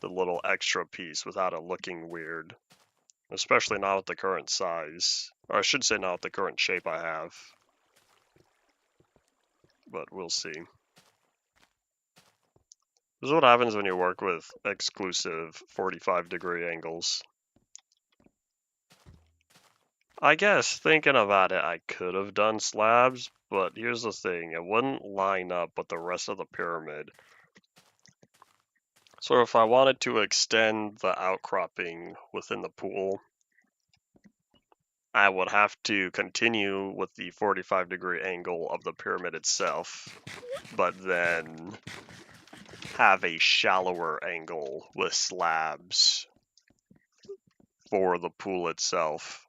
the little extra piece without it looking weird. Especially not with the current size. Or I should say not with the current shape I have. But we'll see. This is what happens when you work with exclusive 45-degree angles. I guess, thinking about it, I could have done slabs, but here's the thing, it wouldn't line up with the rest of the pyramid. So if I wanted to extend the outcropping within the pool, I would have to continue with the 45-degree angle of the pyramid itself, but then have a shallower angle with slabs for the pool itself.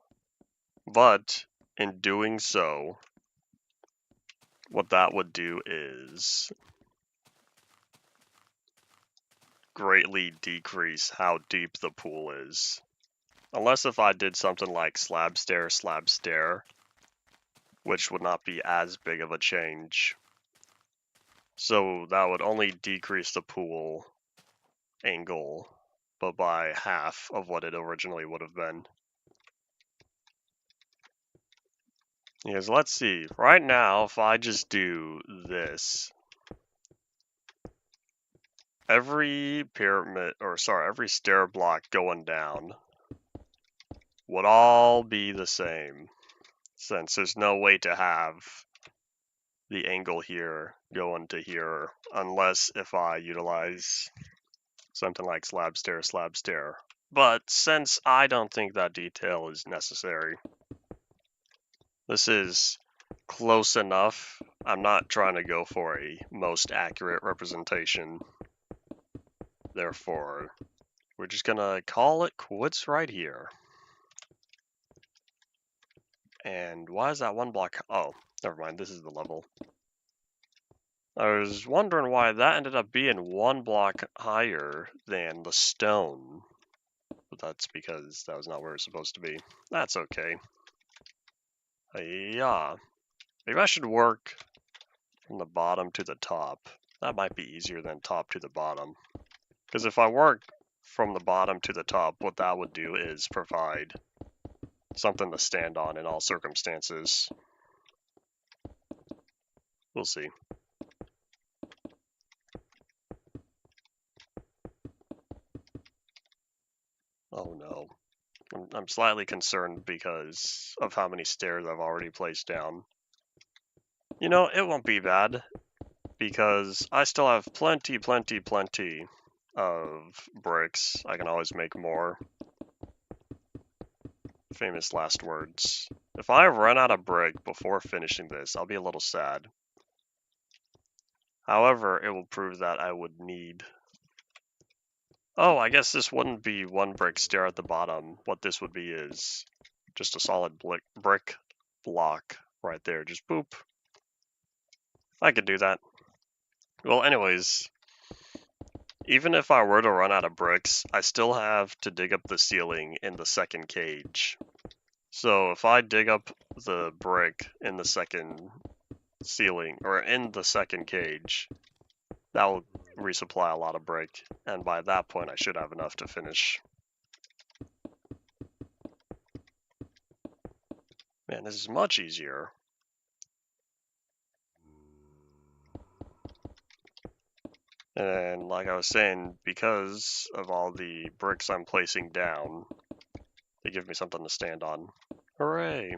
But in doing so, what that would do is greatly decrease how deep the pool is. Unless if I did something like slab stair, which would not be as big of a change. So that would only decrease the pool angle, but by half of what it originally would have been. Because let's see, right now, if I just do this, every every stair block going down would all be the same, since there's no way to have the angle here going to here, unless if I utilize something like slab stair. But since I don't think that detail is necessary, this is close enough. I'm not trying to go for a most accurate representation. Therefore, we're just gonna call it quits right here. And why is that one block? Oh, never mind, this is the level. I was wondering why that ended up being one block higher than the stone. But that's because that was not where it's supposed to be. That's okay. Yeah. Maybe I should work from the bottom to the top. That might be easier than top to the bottom. Because if I work from the bottom to the top, what that would do is provide something to stand on in all circumstances. We'll see. Oh no. I'm slightly concerned because of how many stairs I've already placed down. You know, it won't be bad, because I still have plenty of bricks. I can always make more. Famous last words. If I run out of brick before finishing this, I'll be a little sad. However, it will prove that I would need... Oh, I guess this wouldn't be one brick stair at the bottom. What this would be is just a solid brick block right there. Just boop. I could do that. Well, anyways, even if I were to run out of bricks, I still have to dig up the ceiling in the second cage. So if I dig up the brick in the second ceiling, or in the second cage, that will resupply a lot of brick, and by that point I should have enough to finish. Man, this is much easier. And like I was saying, because of all the bricks I'm placing down, they give me something to stand on. Hooray!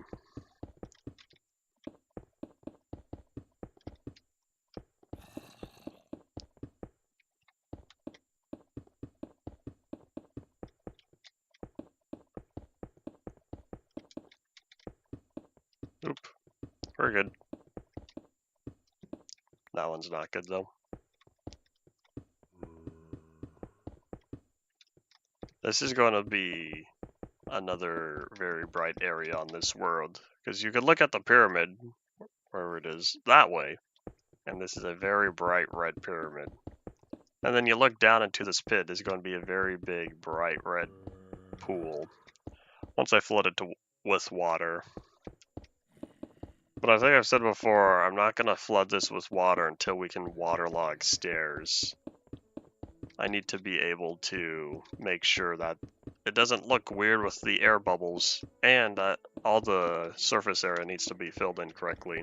Oop, we're good. That one's not good though. This is going to be another very bright area on this world, because you could look at the pyramid, wherever it is, that way, and this is a very bright red pyramid. And then you look down into this pit, there's going to be a very big bright red pool, once I flood it with water. But I think I've said before, I'm not going to flood this with water until we can waterlog stairs. I need to be able to make sure that it doesn't look weird with the air bubbles, and that all the surface area needs to be filled in correctly.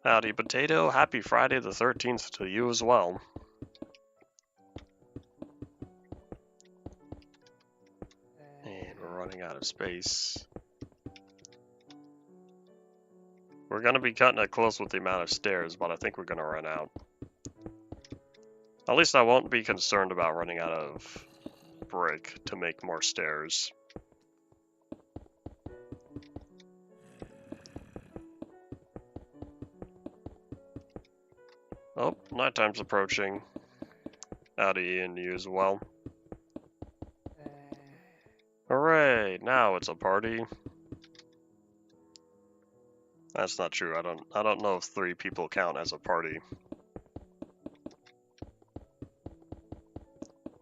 Howdy potato, happy Friday the 13th to you as well. And we're running out of space. We're going to be cutting it close with the amount of stairs, but I think we're going to run out. At least I won't be concerned about running out of brick to make more stairs. Oh, nighttime's approaching. Howdy, and you as well. Hooray! Now it's a party. That's not true. I don't know if 3 people count as a party.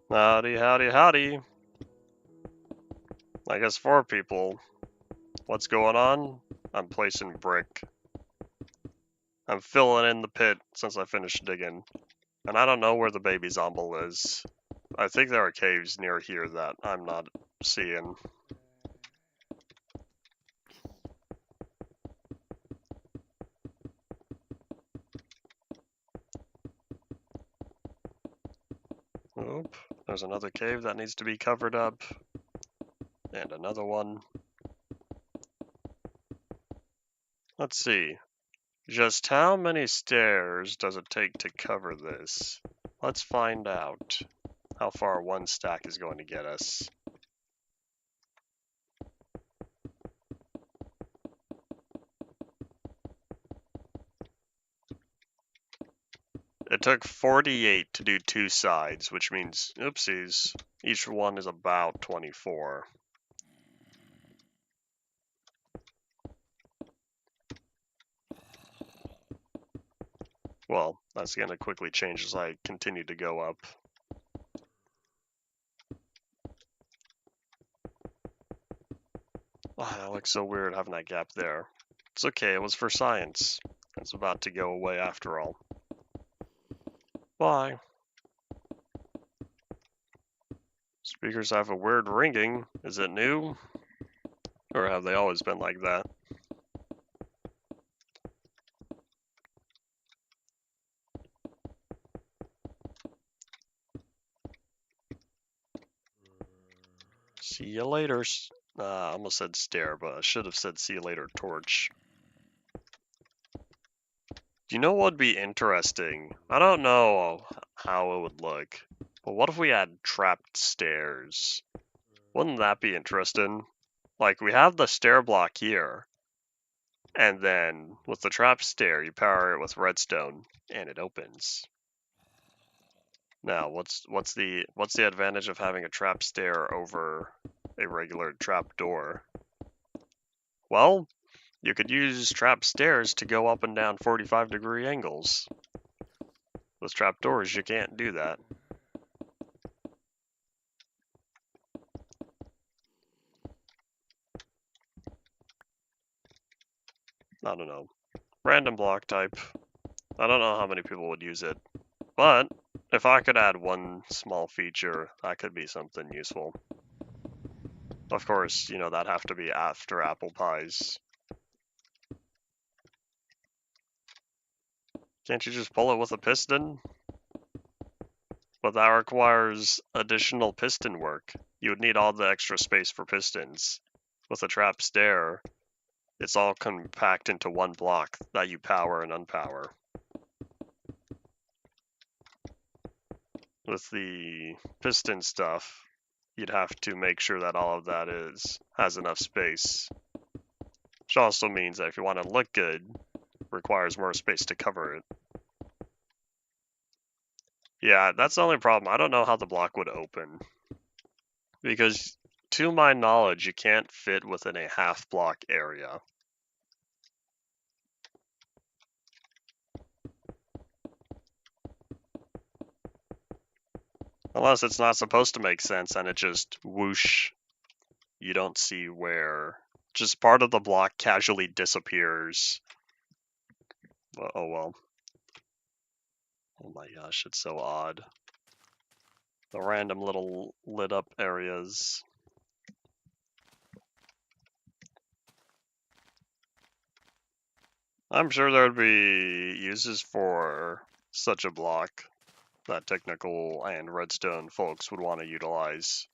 Howdy, howdy, howdy. I guess 4 people. What's going on? I'm placing brick. I'm filling in the pit since I finished digging. And I don't know where the baby zomble is. I think there are caves near here that I'm not seeing. Oop, there's another cave that needs to be covered up. And another one. Let's see. Just how many stairs does it take to cover this? Let's find out how far one stack is going to get us. It took 48 to do 2 sides, which means, oopsies, each one is about 24. Well, that's going to quickly change as I continue to go up. Oh, that looks so weird having that gap there. It's okay, it was for science. It's about to go away after all. Bye. Speakers have a weird ringing. Is it new? Or have they always been like that? See you later. I almost said stair, but I should have said see you later torch. Do you know what would be interesting? I don't know how it would look, but what if we had trapped stairs? Wouldn't that be interesting? Like, we have the stair block here, and then with the trapped stair, you power it with redstone, and it opens. Now, what's the advantage of having a trap stair over a regular trap door? Well, you could use trap stairs to go up and down 45-degree angles. With trapdoors, you can't do that. I don't know. Random block type. I don't know how many people would use it. But if I could add one small feature, that could be something useful. Of course, you know, that'd have to be after apple pies. Can't you just pull it with a piston? But that requires additional piston work. You would need all the extra space for pistons. With a trap stair, it's all compact into one block that you power and unpower. With the piston stuff, you'd have to make sure that all of that has enough space. Which also means that if you want to look good, requires more space to cover it. Yeah, that's the only problem. I don't know how the block would open. Because, to my knowledge, you can't fit within a half block area. Unless it's not supposed to make sense and it just whoosh. You don't see where. Just part of the block casually disappears. Oh well. Oh my gosh, it's so odd. The random little lit up areas. I'm sure there would be uses for such a block that technical and redstone folks would want to utilize.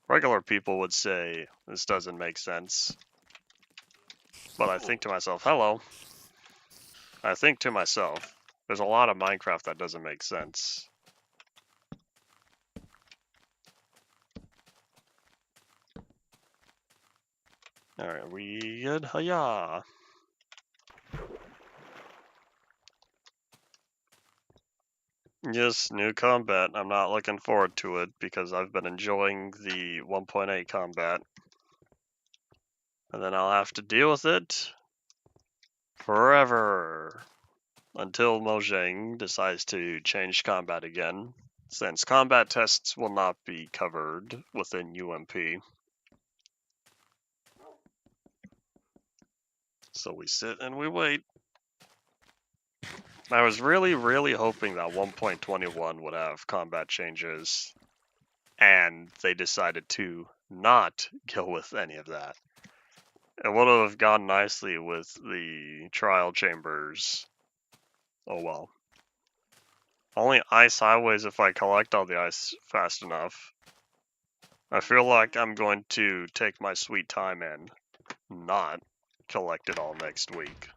Regular people would say, this doesn't make sense. But I think to myself, hello. I think to myself, there's a lot of Minecraft that doesn't make sense. Alright, we good? Hiya! Yes, new combat. I'm not looking forward to it because I've been enjoying the 1.8 combat. And then I'll have to deal with it forever until Mojang decides to change combat again, since combat tests will not be covered within UMP. So we sit and we wait. I was really hoping that 1.21 would have combat changes, and they decided to not go with any of that. It would have gone nicely with the trial chambers. Oh well. Only ice highways if I collect all the ice fast enough. I feel like I'm going to take my sweet time and not collect it all next week.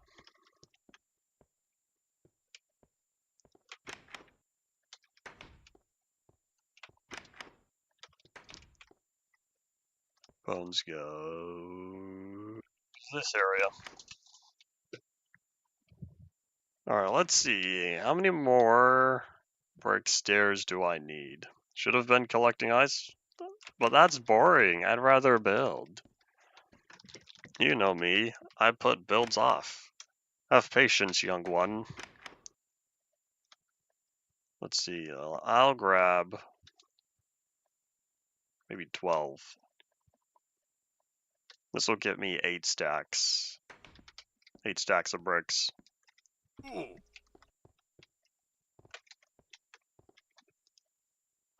Bones go this area. Alright, let's see. How many more brick stairs do I need? Should have been collecting ice, but that's boring. I'd rather build. You know me. I put builds off. Have patience, young one. Let's see. I'll grab maybe 12. This will get me 8 stacks. 8 stacks of bricks.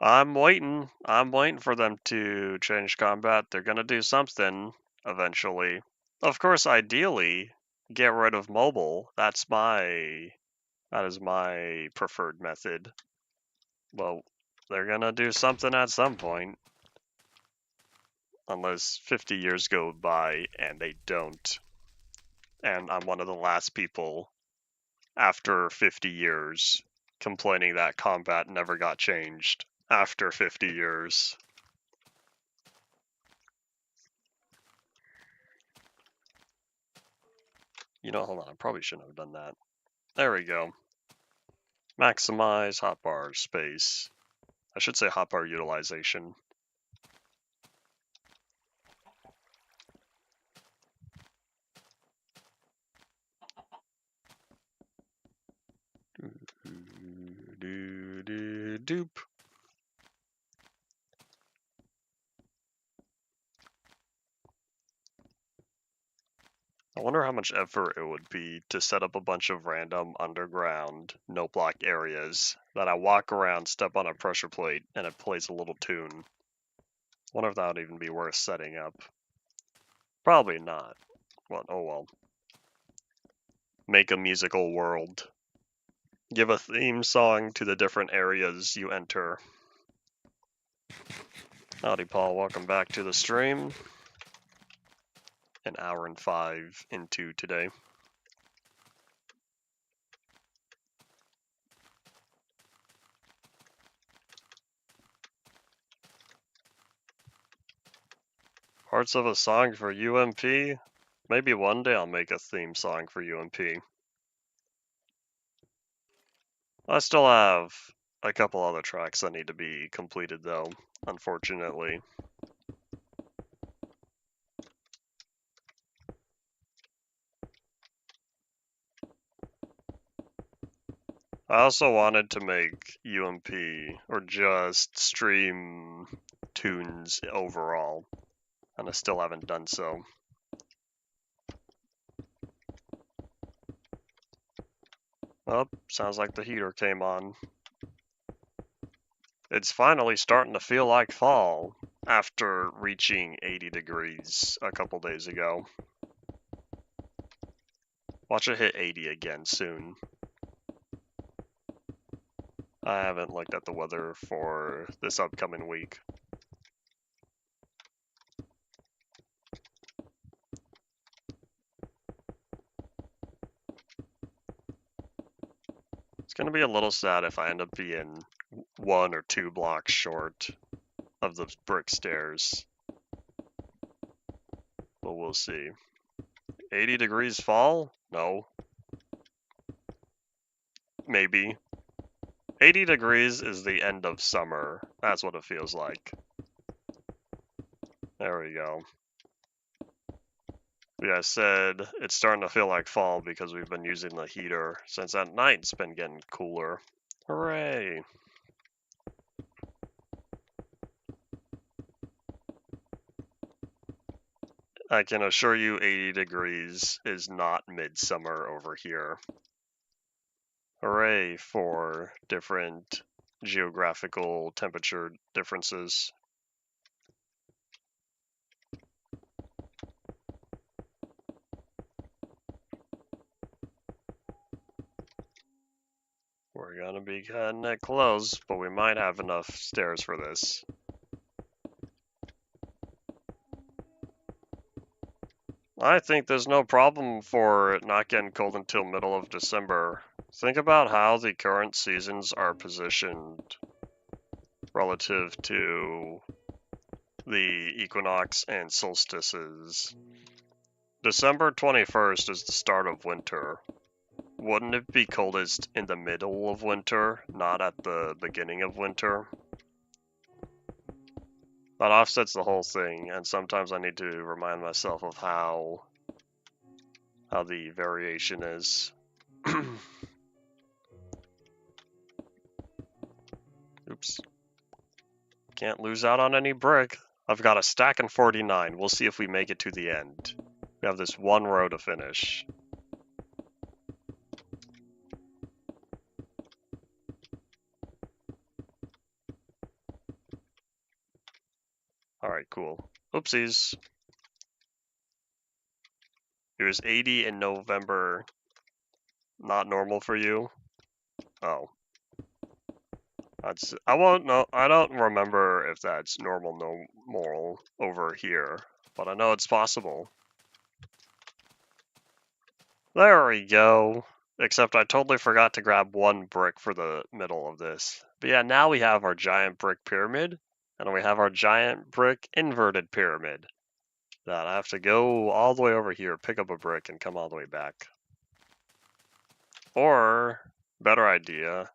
I'm waiting. I'm waiting for them to change combat. They're gonna do something eventually. Of course, ideally, get rid of mobile. That is my preferred method. Well, they're gonna do something at some point. Unless 50 years go by and they don't. And I'm one of the last people after 50 years complaining that combat never got changed after 50 years. You know, hold on, I probably shouldn't have done that. There we go. Maximize hotbar space. I should say hotbar utilization. dupe. I wonder how much effort it would be to set up a bunch of random underground no block areas that I walk around, step on a pressure plate, and it plays a little tune. Wonder if that would even be worth setting up. Probably not. Well, oh well. Make a musical world. Give a theme song to the different areas you enter. Howdy, Paul. Welcome back to the stream. An hour and 5 into today. Parts of a song for UMP? Maybe one day I'll make a theme song for UMP. I still have a couple other tracks that need to be completed though, unfortunately. I also wanted to make UMP, or just stream tunes overall, and I still haven't done so. Oh, sounds like the heater came on. It's finally starting to feel like fall after reaching 80 degrees a couple days ago. Watch it hit 80 again soon. I haven't looked at the weather for this upcoming week. It's going to be a little sad if I end up being 1 or 2 blocks short of the brick stairs. But we'll see. 80 degrees fall? No. Maybe. 80 degrees is the end of summer. That's what it feels like. There we go. Yeah, I said it's starting to feel like fall because we've been using the heater since at night it's been getting cooler. Hooray! I can assure you 80 degrees is not midsummer over here. Hooray for different geographical temperature differences. We're gonna be cutting it close, but we might have enough stairs for this. I think there's no problem for it not getting cold until middle of December. Think about how the current seasons are positioned relative to the equinox and solstices. December 21st is the start of winter. Wouldn't it be coldest in the middle of winter, not at the beginning of winter? That offsets the whole thing, and sometimes I need to remind myself of how the variation is. Oops. Can't lose out on any brick. I've got a stack and 49. We'll see if we make it to the end. We have this one row to finish. Alright, cool. Oopsies. It was 80 in November. Not normal for you? Oh. I won't know. I don't remember if that's normal over here, but I know it's possible. There we go. Except I totally forgot to grab one brick for the middle of this. But yeah, now we have our giant brick pyramid, and we have our giant brick inverted pyramid. That I have to go all the way over here, pick up a brick, and come all the way back. Or, better idea,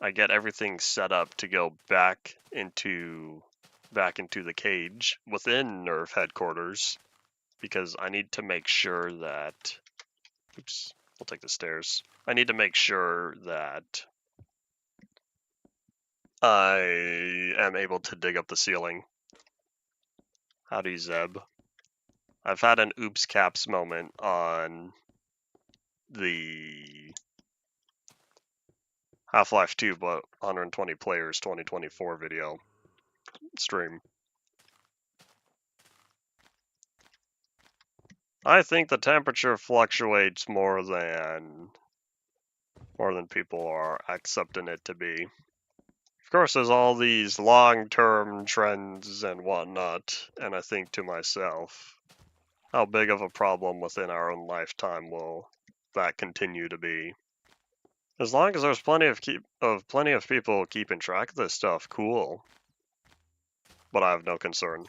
I get everything set up to go back into the cage within Nerve headquarters, because I need to make sure that, oops, we'll take the stairs. I need to make sure that I am able to dig up the ceiling. Howdy, Zeb. I've had an oops caps moment on the Half-Life 2 but 120 players 2024 video stream. I think the temperature fluctuates more than people are accepting it to be. Of course, there's all these long-term trends and whatnot, and I think to myself, how big of a problem within our own lifetime will that continue to be? As long as there's plenty of people keeping track of this stuff, cool. But I have no concern.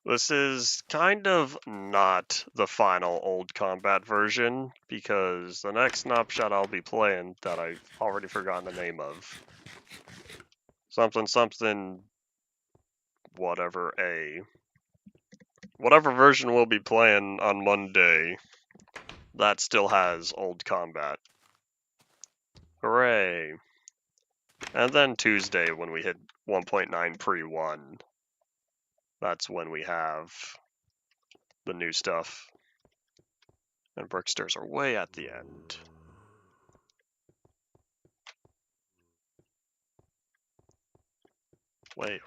This is kind of not the final old combat version, because the next snapshot I'll be playing that I've already forgotten the name of. Something whatever whatever version we'll be playing on Monday, that still has old combat. Hooray! And then Tuesday, when we hit 1.9 pre-1, that's when we have the new stuff. And Brickstairs are way at the end. Wait,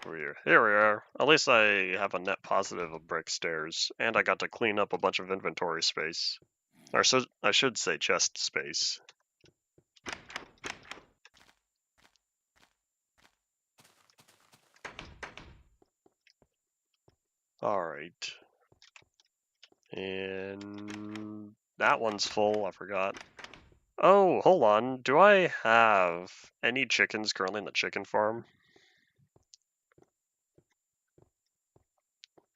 here we are. At least I have a net positive of Brickstairs, and I got to clean up a bunch of inventory space. Or so I should say chest space. Alright. And that one's full, I forgot. Oh, hold on. Do I have any chickens currently in the chicken farm?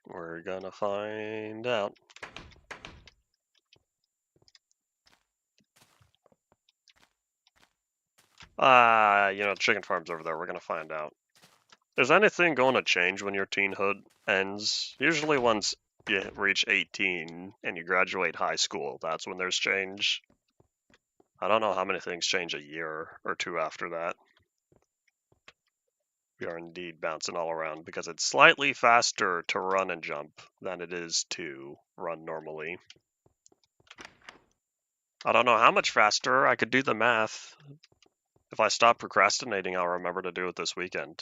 We're gonna find out. Chicken farm's over there. We're gonna find out. Is anything going to change when your teenhood ends? Usually once you reach 18 and you graduate high school, that's when there's change. I don't know how many things change a year or two after that. We are indeed bouncing all around because it's slightly faster to run and jump than it is to run normally. I don't know how much faster. I could do the math. If I stop procrastinating, I'll remember to do it this weekend.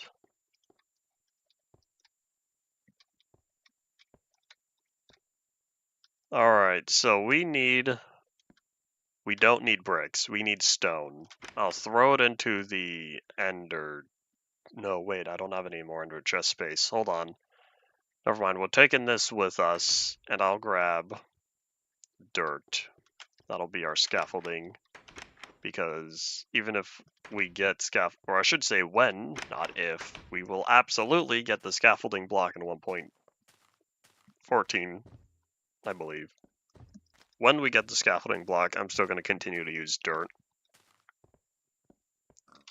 Alright, so we don't need bricks, we need stone. I'll throw it into the ender. No, wait, I don't have any more ender chest space. Hold on. Never mind, we're taking this with us, and I'll grab dirt. That'll be our scaffolding, because even if we get or I should say when, not if, we will absolutely get the scaffolding block in 1.14, I believe. When we get the scaffolding block, I'm still going to continue to use dirt.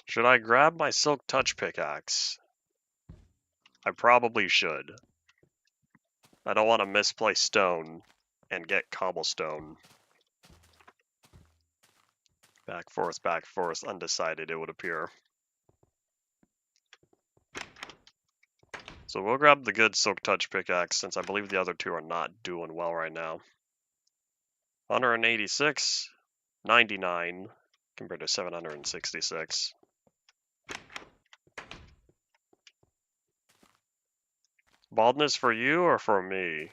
Should I grab my silk touch pickaxe? I probably should. I don't want to misplace stone and get cobblestone. Back, forth, undecided, it would appear. So we'll grab the good silk touch pickaxe, since I believe the other two are not doing well right now. 186, 99, compared to 766. Baldness for you or for me?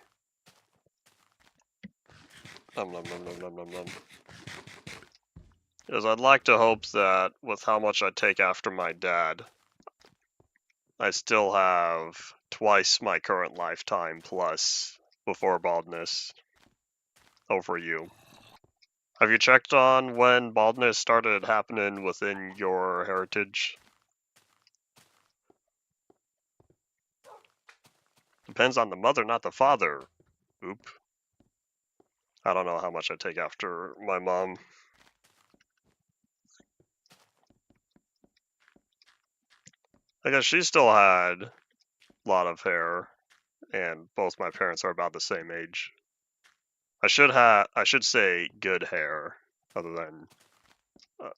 Nom nom nom nom nom nom nom. Because I'd like to hope that with how much I take after my dad, I still have twice my current lifetime plus before baldness over you. Have you checked on when baldness started happening within your heritage? Depends on the mother, not the father. Oop. I don't know how much I take after my mom. I guess she still had a lot of hair, and both my parents are about the same age. I should say good hair, other than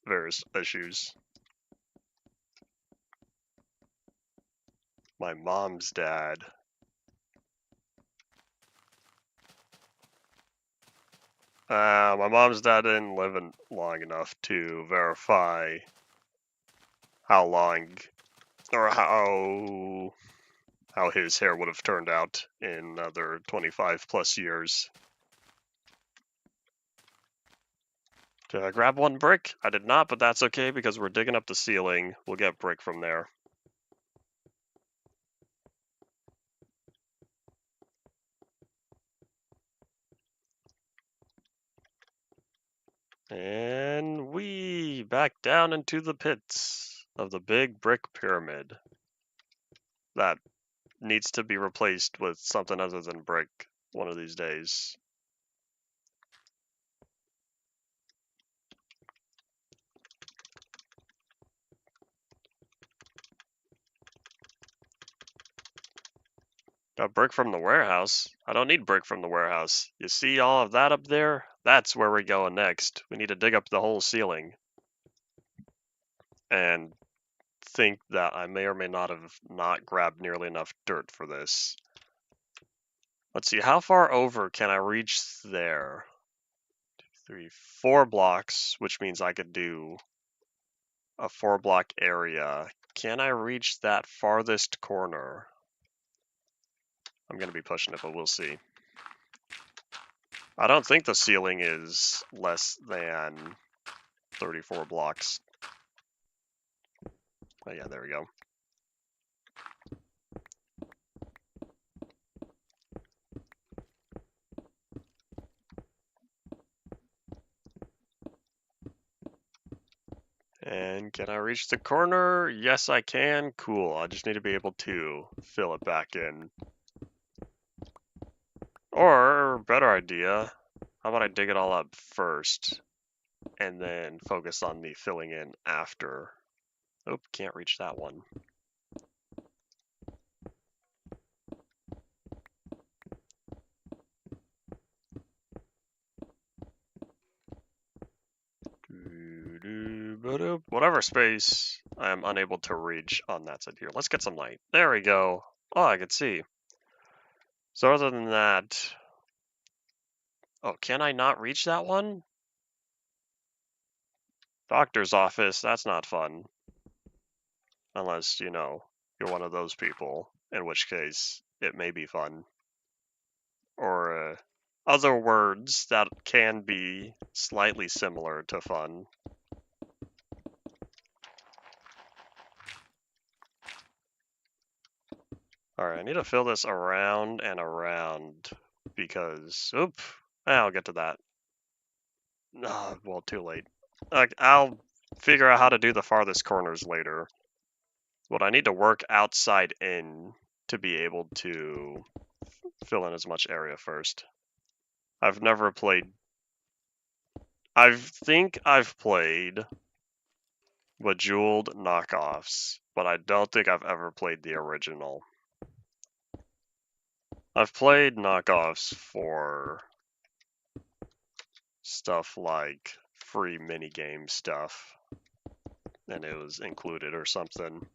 various issues. My mom's dad. My mom's dad didn't live in long enough to verify how long or how his hair would have turned out in another 25 plus years. Did I grab one brick? I did not, but that's okay because we're digging up the ceiling. We'll get brick from there. And we back down into the pits of the big brick pyramid that needs to be replaced with something other than brick one of these days. Got brick from the warehouse. I don't need brick from the warehouse. You see all of that up there? That's where we're going next. We need to dig up the whole ceiling. And think that I may or may not have not grabbed nearly enough dirt for this. Let's see, how far over can I reach there? 3, 4 blocks, which means I could do a 4-block area. Can I reach that farthest corner? I'm going to be pushing it, but we'll see. I don't think the ceiling is less than 34 blocks. Oh yeah, there we go. And can I reach the corner? Yes, I can. Cool. I just need to be able to fill it back in. Or, better idea, how about I dig it all up first and then focus on the filling in after. Oop, can't reach that one. Whatever space I am unable to reach on that side here. Let's get some light. There we go. Oh, I can see. So other than that... Oh, can I not reach that one? Doctor's office, that's not fun. Unless, you know, you're one of those people, in which case it may be fun. Or other words that can be slightly similar to fun. Alright, I need to fill this around and around because, I'll get to that. Well, too late. I'll figure out how to do the farthest corners later. But I need to work outside in to be able to fill in as much area first. I've never played... I think I've played Bejeweled knockoffs, but I don't think I've ever played the original. I've played knockoffs for stuff like free minigame stuff, and it was included or something.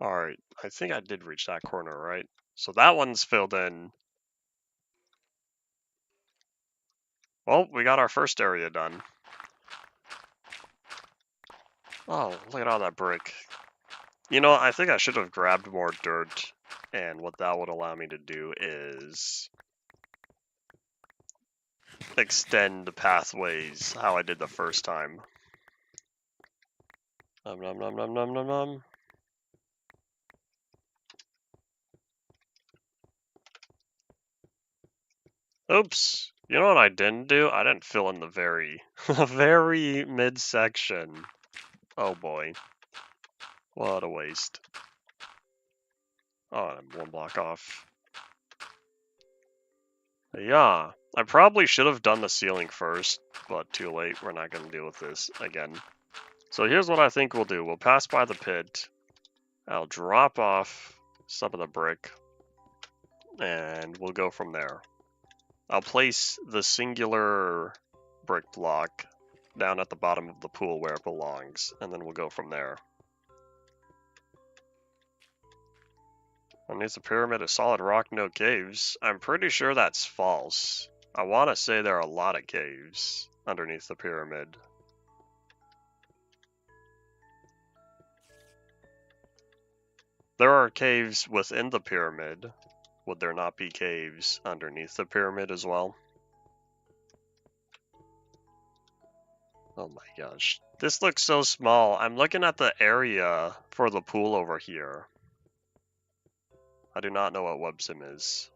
Alright, I think I did reach that corner, right? So that one's filled in. Well, we got our first area done. Oh, look at all that brick. You know, I think I should have grabbed more dirt, and what that would allow me to do is extend the pathways how I did the first time. Nom nom nom nom nom nom nom. Oops. You know what I didn't do? I didn't fill in the very, very midsection. Oh boy. What a waste. Oh, I'm 1 block off. Yeah, I probably should have done the ceiling first, but too late. We're not going to deal with this again. So here's what I think we'll do. We'll pass by the pit. I'll drop off some of the brick and we'll go from there. I'll place the singular brick block down at the bottom of the pool where it belongs, and then we'll go from there. Underneath the pyramid of solid rock, no caves. I'm pretty sure that's false. I want to say there are a lot of caves underneath the pyramid. There are caves within the pyramid. Would there not be caves underneath the pyramid as well? Oh my gosh. This looks so small. I'm looking at the area for the pool over here. I do not know what web sim is.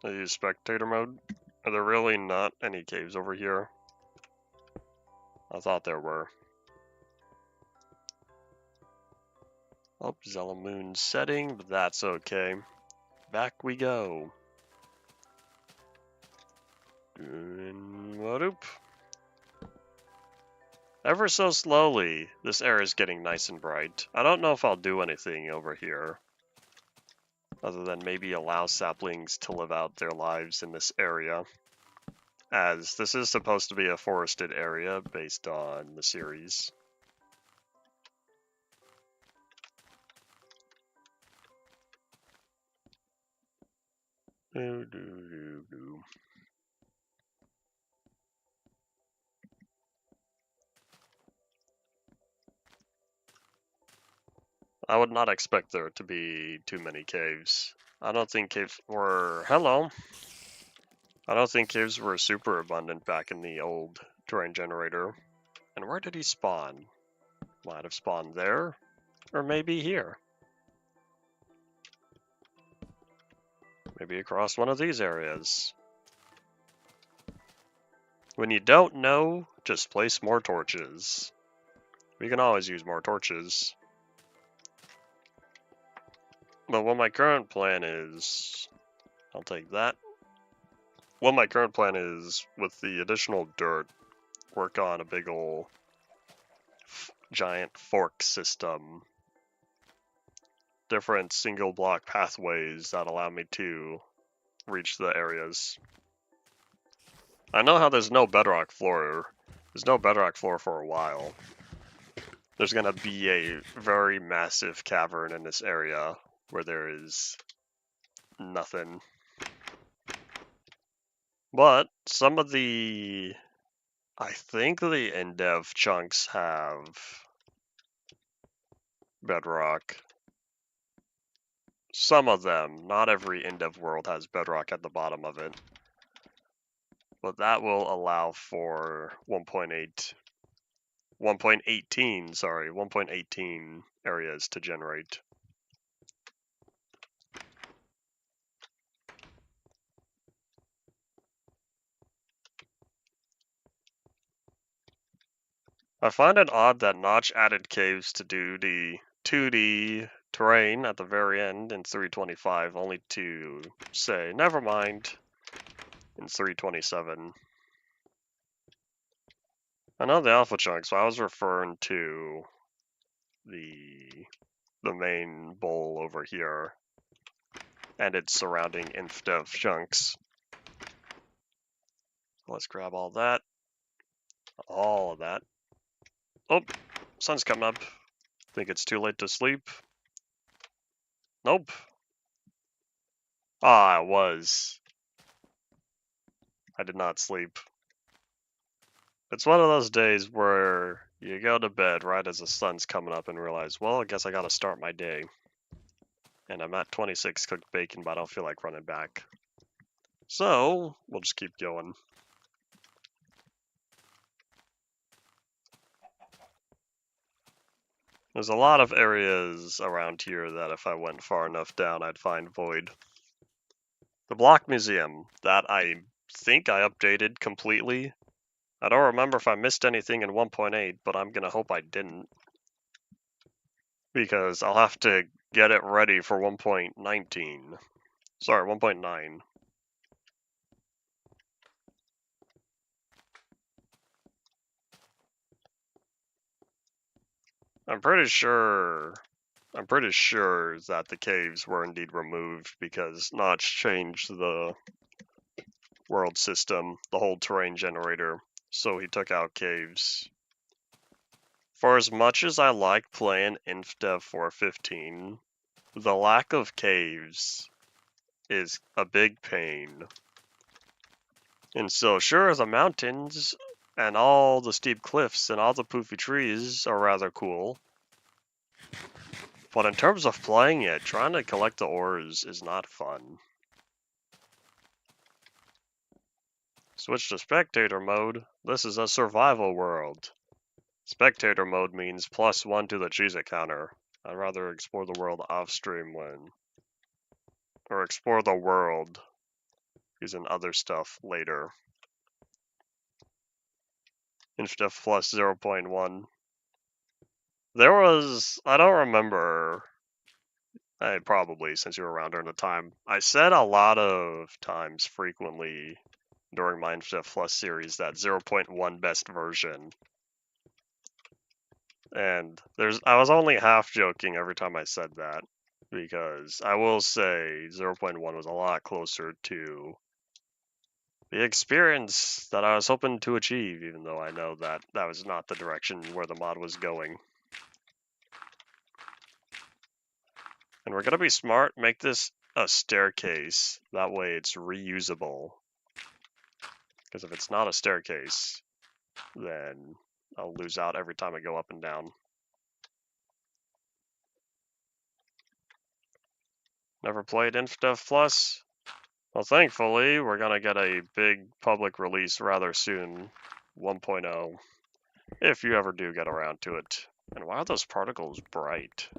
I use spectator mode. Are there really not any caves over here? I thought there were. Oh, Zella Moon setting, but that's okay. Back we go. Whoop. Ever so slowly, this air is getting nice and bright. I don't know if I'll do anything over here, other than maybe allow saplings to live out their lives in this area, as this is supposed to be a forested area based on the series. I would not expect there to be too many caves. I don't think caves were... Hello! I don't think caves were super abundant back in the old terrain generator. And where did he spawn? Might have spawned there, or maybe here. Maybe across one of these areas. When you don't know, just place more torches. We can always use more torches. But what my current plan is... I'll take that. What my current plan is, with the additional dirt, work on a big ol' giant fork system. Different single block pathways that allow me to reach the areas. I know how there's no bedrock floor. There's no bedrock floor for a while. There's gonna be a very massive cavern in this area where there is nothing. But some of the... I think the Endev chunks have bedrock. Some of them. Not every Endev world has bedrock at the bottom of it. But that will allow for 1.18 areas to generate. I find it odd that Notch added caves to do the 2D terrain at the very end in 325, only to say, never mind, in 327. I know the alpha chunks, so I was referring to the main bowl over here and its surrounding inf-dev chunks. Let's grab all that. All of that. Oh, sun's coming up. Think it's too late to sleep? Nope. Ah, it was. I did not sleep. It's one of those days where you go to bed right as the sun's coming up and realize, well, I guess I gotta start my day. And I'm at 26 cooked bacon, but I don't feel like running back. So, we'll just keep going. There's a lot of areas around here that if I went far enough down, I'd find void. The Block Museum, that I think I updated completely. I don't remember if I missed anything in 1.8, but I'm gonna hope I didn't. Because I'll have to get it ready for 1.19. Sorry, 1.9. I'm pretty sure I'm pretty sure that the caves were indeed removed because Notch changed the world system, the whole terrain generator, so he took out caves. For as much as I like playing InfDev 415, the lack of caves is a big pain. And so sure, the mountains and all the steep cliffs and all the poofy trees are rather cool. But in terms of playing it, trying to collect the ores is not fun. Switch to spectator mode. This is a survival world. Spectator mode means +1 to the cheese-it counter. I'd rather explore the world off-stream or explore the world using other stuff later. InfDev plus 0.1. There was, I don't remember, probably since you were around during the time, I said a lot of times frequently during my InfDev Plus series that 0.1 best version. And I was only half joking every time I said that, because I will say 0.1 was a lot closer to the experience that I was hoping to achieve, even though I know that that was not the direction where the mod was going. And we're gonna be smart, make this a staircase, that way it's reusable. Because if it's not a staircase, then I'll lose out every time I go up and down. Never played InfDev Plus? Well, thankfully, we're gonna get a big public release rather soon, 1.0, if you ever do get around to it. And why are those particles bright?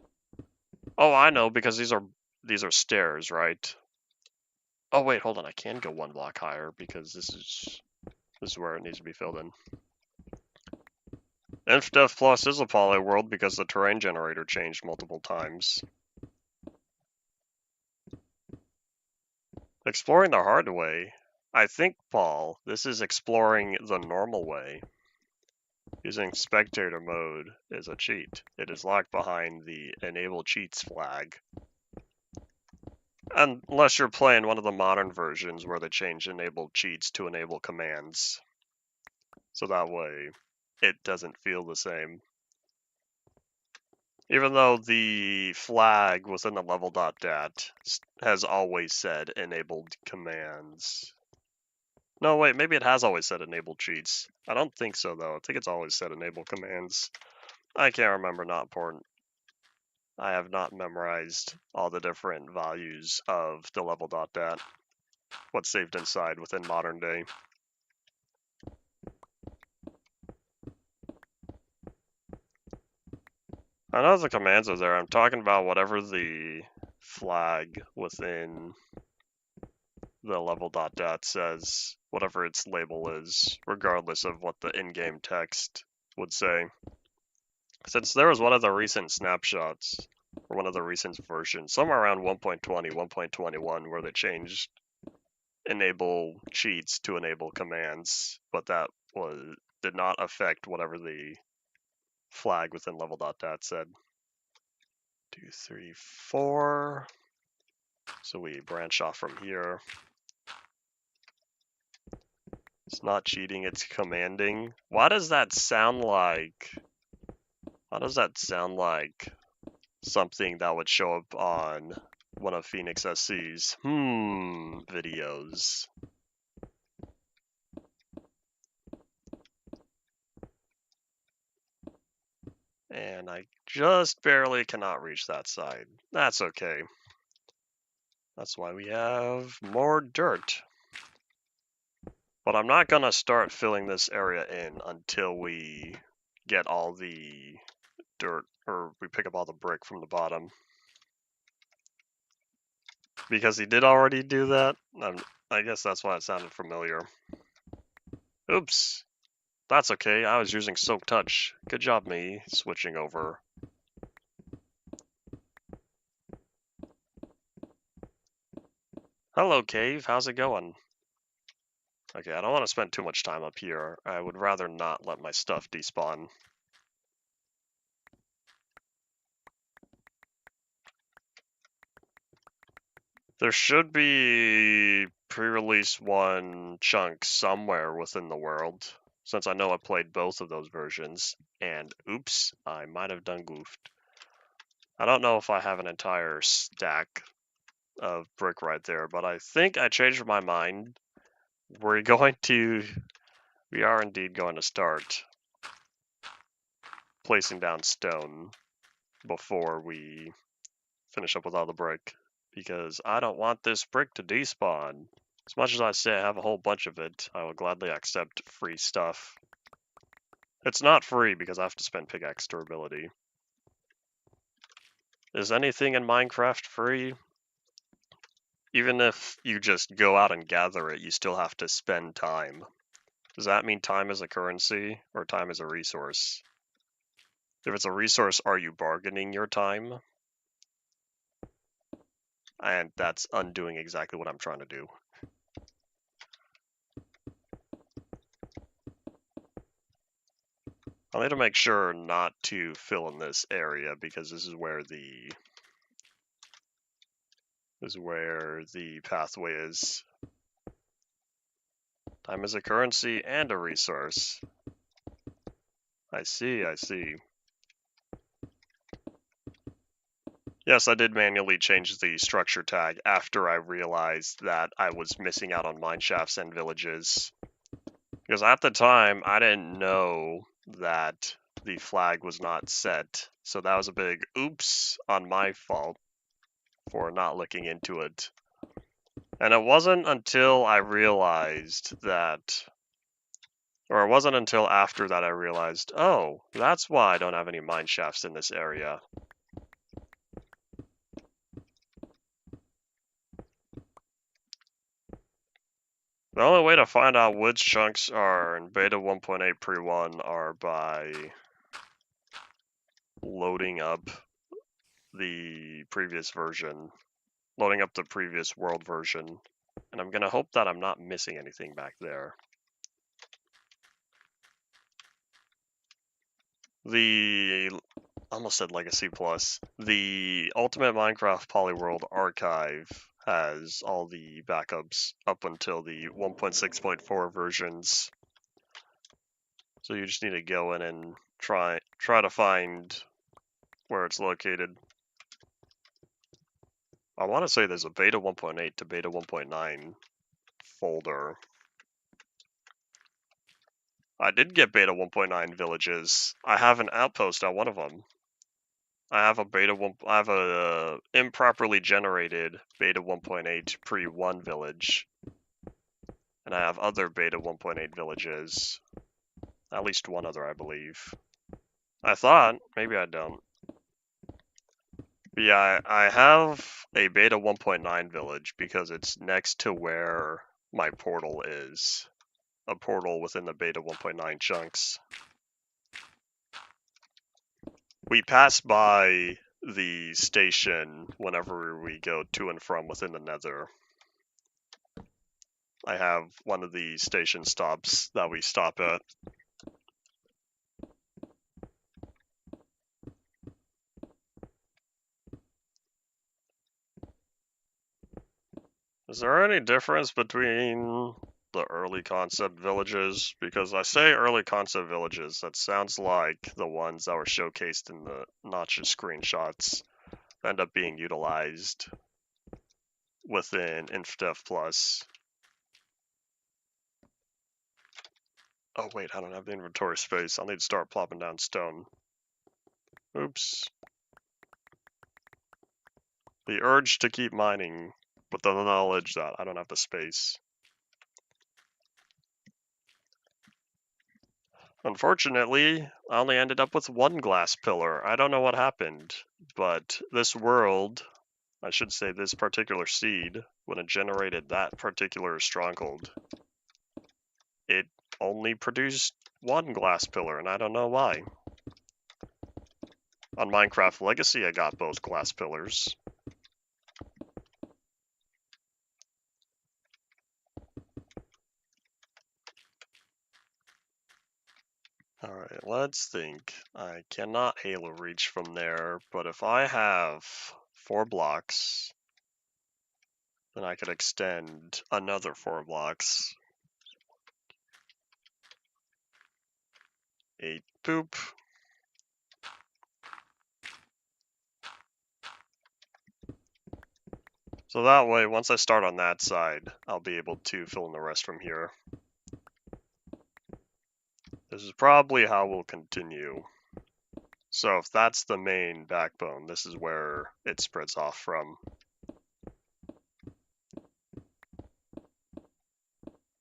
Oh, I know, because these are stairs, right? Oh wait, hold on, I can go 1 block higher because this is where it needs to be filled in. InfDev Plus is a Polyworld because the terrain generator changed multiple times. Exploring the hard way. I think, Paul, this is exploring the normal way. Using spectator mode is a cheat. It is locked behind the enable cheats flag. Unless you're playing one of the modern versions where they change enable cheats to enable commands. So that way it doesn't feel the same. Even though the flag within the level.dat has always said enabled commands. No, wait, maybe it has always said enable cheats. I don't think so, though. I think it's always said enable commands. I can't remember, not important. I have not memorized all the different values of the level.dat. What's saved inside within modern day. I know the commands are there. I'm talking about whatever the flag within the level.dat says, whatever its label is, regardless of what the in-game text would say. Since there was one of the recent snapshots, or one of the recent versions, somewhere around 1.20, 1.21, where they changed enable cheats to enable commands, but that did not affect whatever the flag within level.dat said. 2, 3, 4. So we branch off from here. It's not cheating, it's commanding. Why does that sound like... Why does that sound like something that would show up on one of Phoenix SC's videos? And I just barely cannot reach that side. That's okay. That's why we have more dirt. But I'm not gonna start filling this area in until we get all the dirt, or we pick up all the brick from the bottom. Because he did already do that? I guess that's why it sounded familiar. Oops. That's okay, I was using Soak Touch. Good job, me, switching over. Hello, Cave. How's it going? Okay, I don't want to spend too much time up here. I would rather not let my stuff despawn. There should be pre-release 1 chunk somewhere within the world, since I know I played both of those versions, and oops, I might have done goofed. I don't know if I have an entire stack of brick right there, but I think I changed my mind. We are indeed going to start placing down stone before we finish up with all the brick, because I don't want this brick to despawn. As much as I say I have a whole bunch of it, I will gladly accept free stuff. It's not free because I have to spend pickaxe durability. Is anything in Minecraft free? Even if you just go out and gather it, you still have to spend time. Does that mean time is a currency or time is a resource? If it's a resource, are you bargaining your time? And that's undoing exactly what I'm trying to do. I'll need to make sure not to fill in this area because this is where the pathway is. Time is a currency and a resource. I see, I see. Yes, I did manually change the structure tag after I realized that I was missing out on mineshafts and villages. Because at the time, I didn't know that the flag was not set. So that was a big oops on my fault for not looking into it. And it wasn't until I realized that, or it wasn't until after that I realized, oh, that's why I don't have any mine shafts in this area. The only way to find out which chunks are in beta 1.8 pre-1 are by loading up the previous version, loading up the previous world version, and I'm gonna hope that I'm not missing anything back there. I almost said Legacy Plus. The Ultimate Minecraft Polyworld archive has all the backups up until the 1.6.4 versions. So you just need to go in and try to find where it's located. I want to say there's a beta 1.8 to beta 1.9 folder. I did get beta 1.9 villages. I have an outpost on one of them. I have a improperly generated beta 1.8 pre-1 village. And I have other beta 1.8 villages. At least one other, I believe. I thought, maybe I don't. But yeah, I have a beta 1.9 village because it's next to where my portal is. A portal within the beta 1.9 chunks. We pass by the station whenever we go to and from within the nether. I have one of the station stops that we stop at. Is there any difference between the early concept villages? Because I say early concept villages, that sounds like the ones that were showcased in the Notch's screenshots end up being utilized within InfDev Plus. Oh wait, I don't have the inventory space. I'll need to start plopping down stone. Oops. The urge to keep mining, but the knowledge that I don't have the space. Unfortunately, I only ended up with one glass pillar. I don't know what happened, but this world, I should say this particular seed, when it generated that particular stronghold, it only produced one glass pillar, and I don't know why. On Minecraft Legacy, I got both glass pillars. Alright, let's think. I cannot Halo reach from there, but if I have 4 blocks, then I could extend another 4 blocks. 8 poop. So that way, once I start on that side, I'll be able to fill in the rest from here. This is probably how we'll continue. So if that's the main backbone, this is where it spreads off from.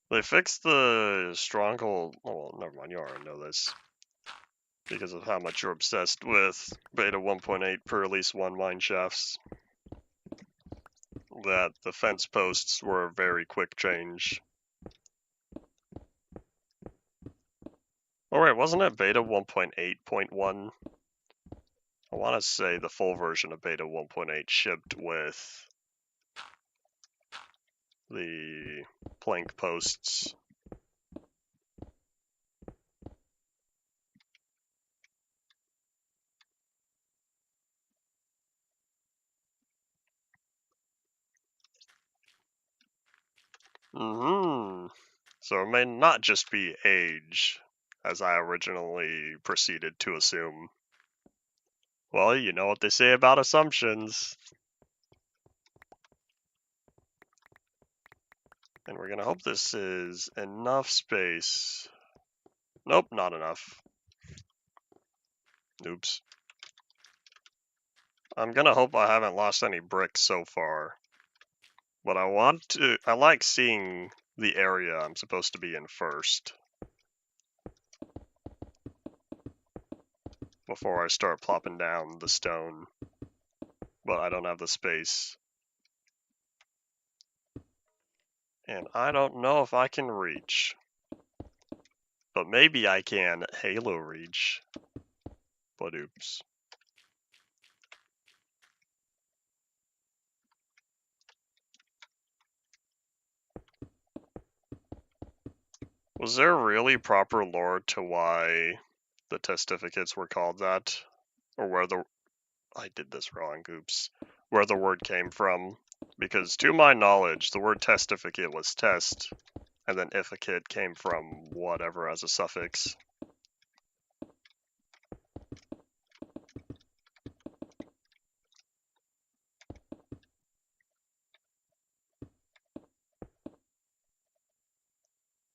They fixed the stronghold. Oh, well, never mind, you already know this. Because of how much you're obsessed with beta 1.8 per at least 1 mine shafts. That the fence posts were a very quick change. Oh wait, wasn't it beta 1.8.1? I want to say the full version of beta 1.8 shipped with the plank posts. So it may not just be age, as I originally proceeded to assume. Well, you know what they say about assumptions. And we're gonna hope this is enough space. Nope, not enough. Oops. I'm gonna hope I haven't lost any bricks so far. But I like seeing the area I'm supposed to be in first. Before I start plopping down the stone. But I don't have the space. And I don't know if I can reach. But maybe I can Halo reach. But oops. Was there really proper lore to why the testificates were called that? Or where the... I did this wrong, oops. Where the word came from? Because to my knowledge, the word testificate was test, and then ificate came from whatever as a suffix.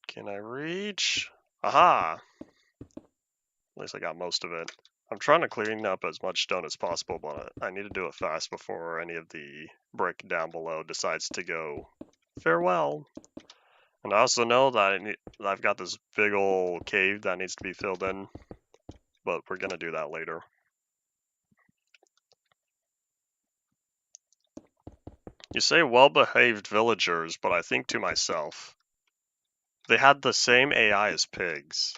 Can I reach? Aha! At least I got most of it. I'm trying to clean up as much stone as possible, but I need to do it fast before any of the brick down below decides to go farewell. And I also know that I've got this big old cave that needs to be filled in, but we're gonna do that later. You say well-behaved villagers, but I think to myself, they had the same AI as pigs.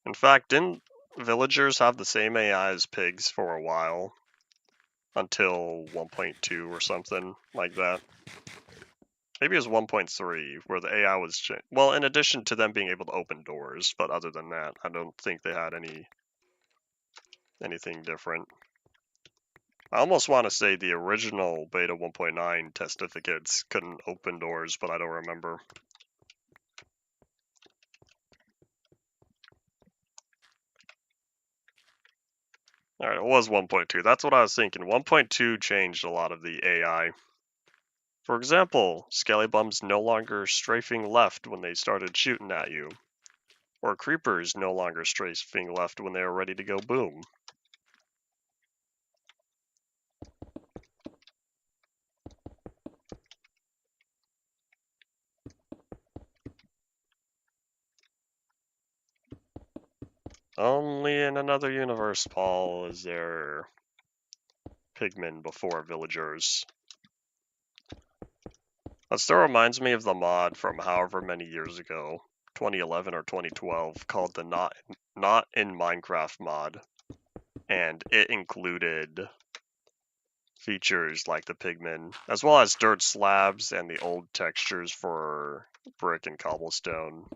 In fact, didn't villagers have the same AI as pigs for a while? Until 1.2 or something like that. Maybe it was 1.3, where the AI was well, in addition to them being able to open doors, but other than that, I don't think they had anything different. I almost want to say the original beta 1.9 testificates couldn't open doors, but I don't remember. Alright, it was 1.2. That's what I was thinking. 1.2 changed a lot of the AI. For example, skelly bums no longer strafing left when they started shooting at you. Or creepers no longer strafing left when they are ready to go boom. Only in another universe, Paul, is there pigmen before villagers. That still reminds me of the mod from however many years ago, 2011 or 2012, called the Not in Minecraft mod. And it included features like the pigmen, as well as dirt slabs and the old textures for brick and cobblestone.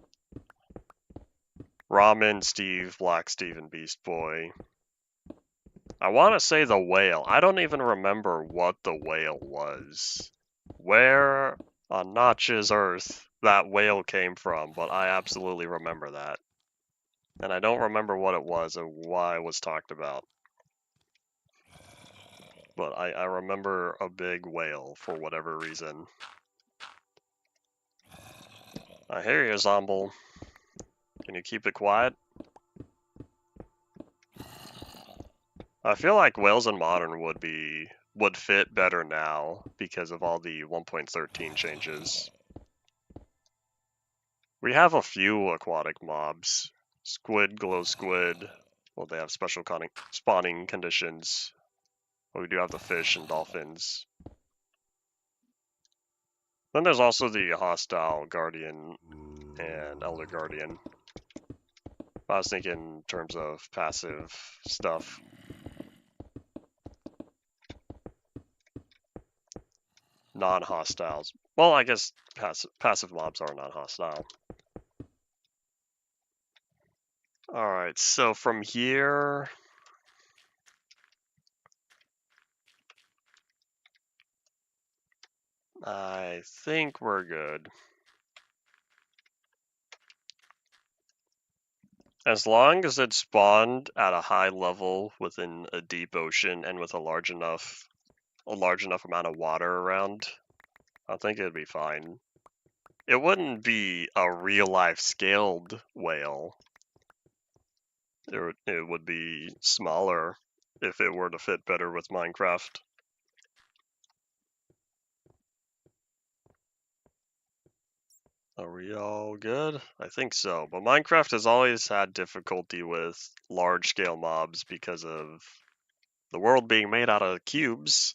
Ramen, Steve, Black Steve, and Beast Boy. I want to say the whale. I don't even remember what the whale was. where on Notch's Earth that whale came from, but I absolutely remember that. And I don't remember what it was or why it was talked about. But I remember a big whale for whatever reason. I hear you, Zomble. Can you keep it quiet? I feel like whales in Modern would fit better now because of all the 1.13 changes. We have a few aquatic mobs. Squid, glow squid. Well, they have special spawning conditions. But we do have the fish and dolphins. Then there's also the hostile guardian and elder guardian. I was thinking in terms of passive stuff. Non-hostiles. Well, I guess passive mobs are non-hostile. Alright, so from here... I think we're good. As long as it spawned at a high level within a deep ocean and with a large enough amount of water around, I think it'd be fine. It wouldn't be a real-life scaled whale. It would be smaller if it were to fit better with Minecraft. Are we all good? I think so. But Minecraft has always had difficulty with large-scale mobs because of the world being made out of cubes.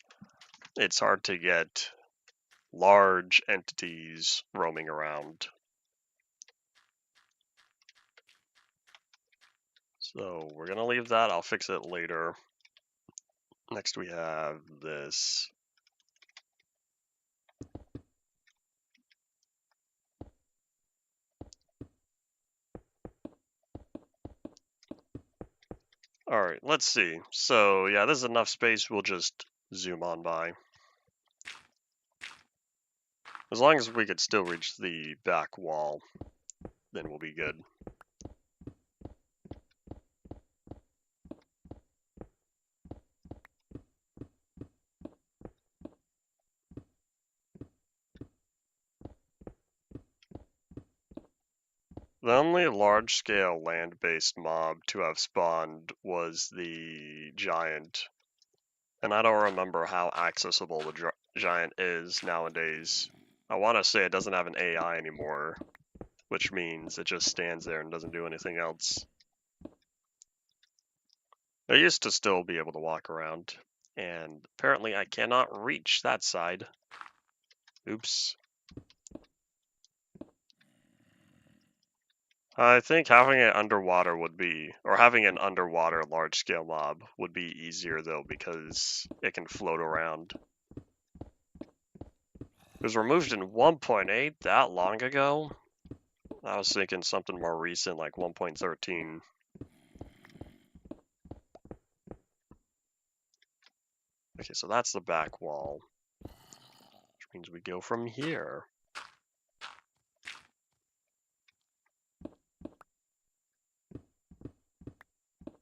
It's hard to get large entities roaming around. So we're gonna leave that. I'll fix it later. Next we have this. Alright, let's see. So yeah, this is enough space. We'll just zoom on by. As long as we could still reach the back wall, then we'll be good. The only large-scale land-based mob to have spawned was the giant, and I don't remember how accessible the giant is nowadays. I want to say it doesn't have an AI anymore, which means it just stands there and doesn't do anything else. I used to still be able to walk around, and apparently I cannot reach that side. Oops. I think having it underwater would be, or having an underwater large-scale mob would be easier though because it can float around. It was removed in 1.8 that long ago? I was thinking something more recent like 1.13. Okay, so that's the back wall, which means we go from here.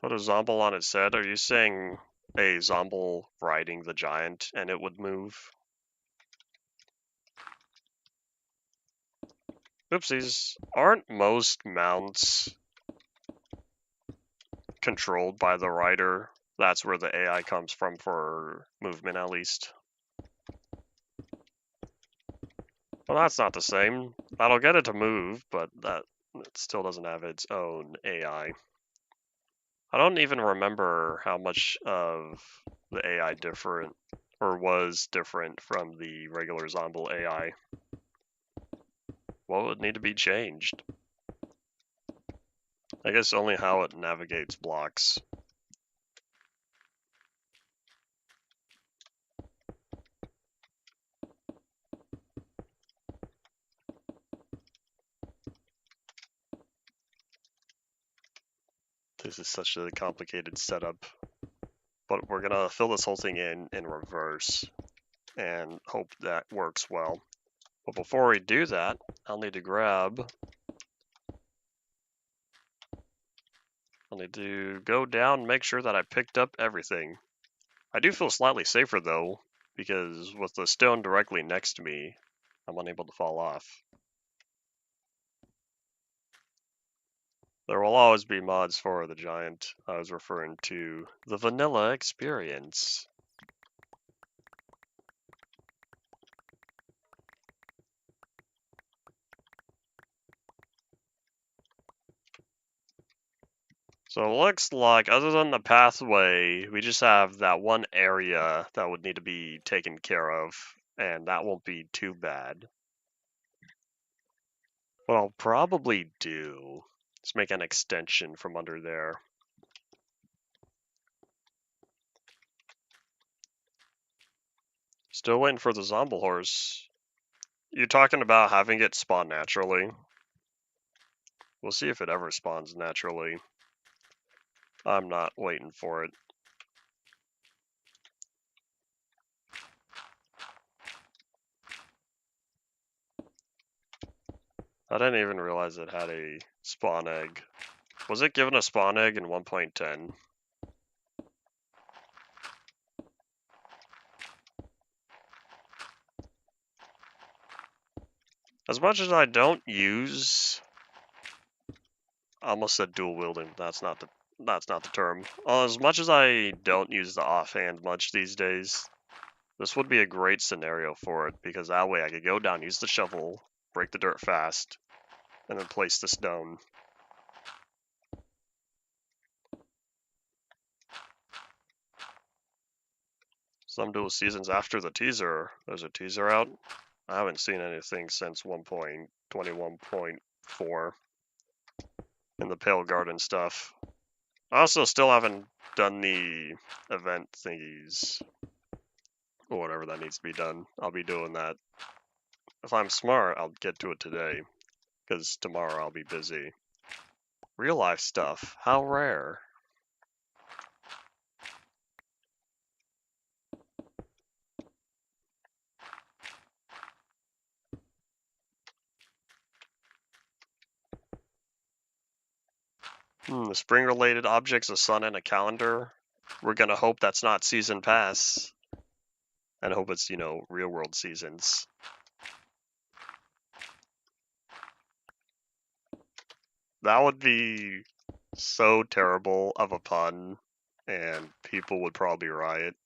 What a Zomble on it said. Are you saying a Zomble riding the giant and it would move? Oopsies. Aren't most mounts controlled by the rider? That's where the AI comes from for movement, at least. Well, that's not the same. That'll get it to move, but it still doesn't have its own AI. I don't even remember how much of the AI different, or was different from the regular Zomble AI. What would need to be changed? I guess only how it navigates blocks. This is such a complicated setup. But we're gonna fill this whole thing in reverse. and hope that works well. But before we do that, I'll need to go down and make sure that I picked up everything. I do feel slightly safer though, because with the stone directly next to me, I'm unable to fall off. There will always be mods for the giant. I was referring to the vanilla experience. So it looks like, other than the pathway, we just have that one area that would need to be taken care of, and that won't be too bad. What I'll probably do is make an extension from under there. Still waiting for the zombie horse. You're talking about having it spawn naturally? We'll see if it ever spawns naturally. I'm not waiting for it. I didn't even realize it had a spawn egg. Was it given a spawn egg in 1.10? As much as I don't use, I almost said dual wielding. That's not the term. As much as I don't use the offhand much these days, this would be a great scenario for it, because that way I could go down, use the shovel, break the dirt fast, and then place the stone. Some dual seasons after the teaser. There's a teaser out. I haven't seen anything since 1.21.4 in the Pale Garden stuff. I also still haven't done the event thingies, or whatever that needs to be done. I'll be doing that. If I'm smart, I'll get to it today, because tomorrow I'll be busy. Real life stuff, how rare. The spring-related objects, a sun and a calendar. We're gonna hope that's not season pass, and hope it's, real-world seasons. That would be so terrible of a pun, and people would probably riot,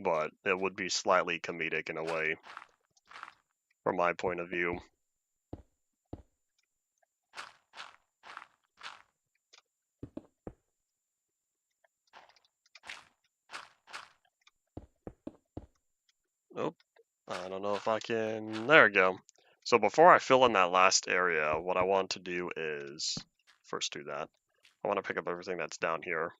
but it would be slightly comedic in a way, from my point of view. Nope. I don't know if I can... There we go. So before I fill in that last area, what I want to do is... First do that. I want to pick up everything that's down here.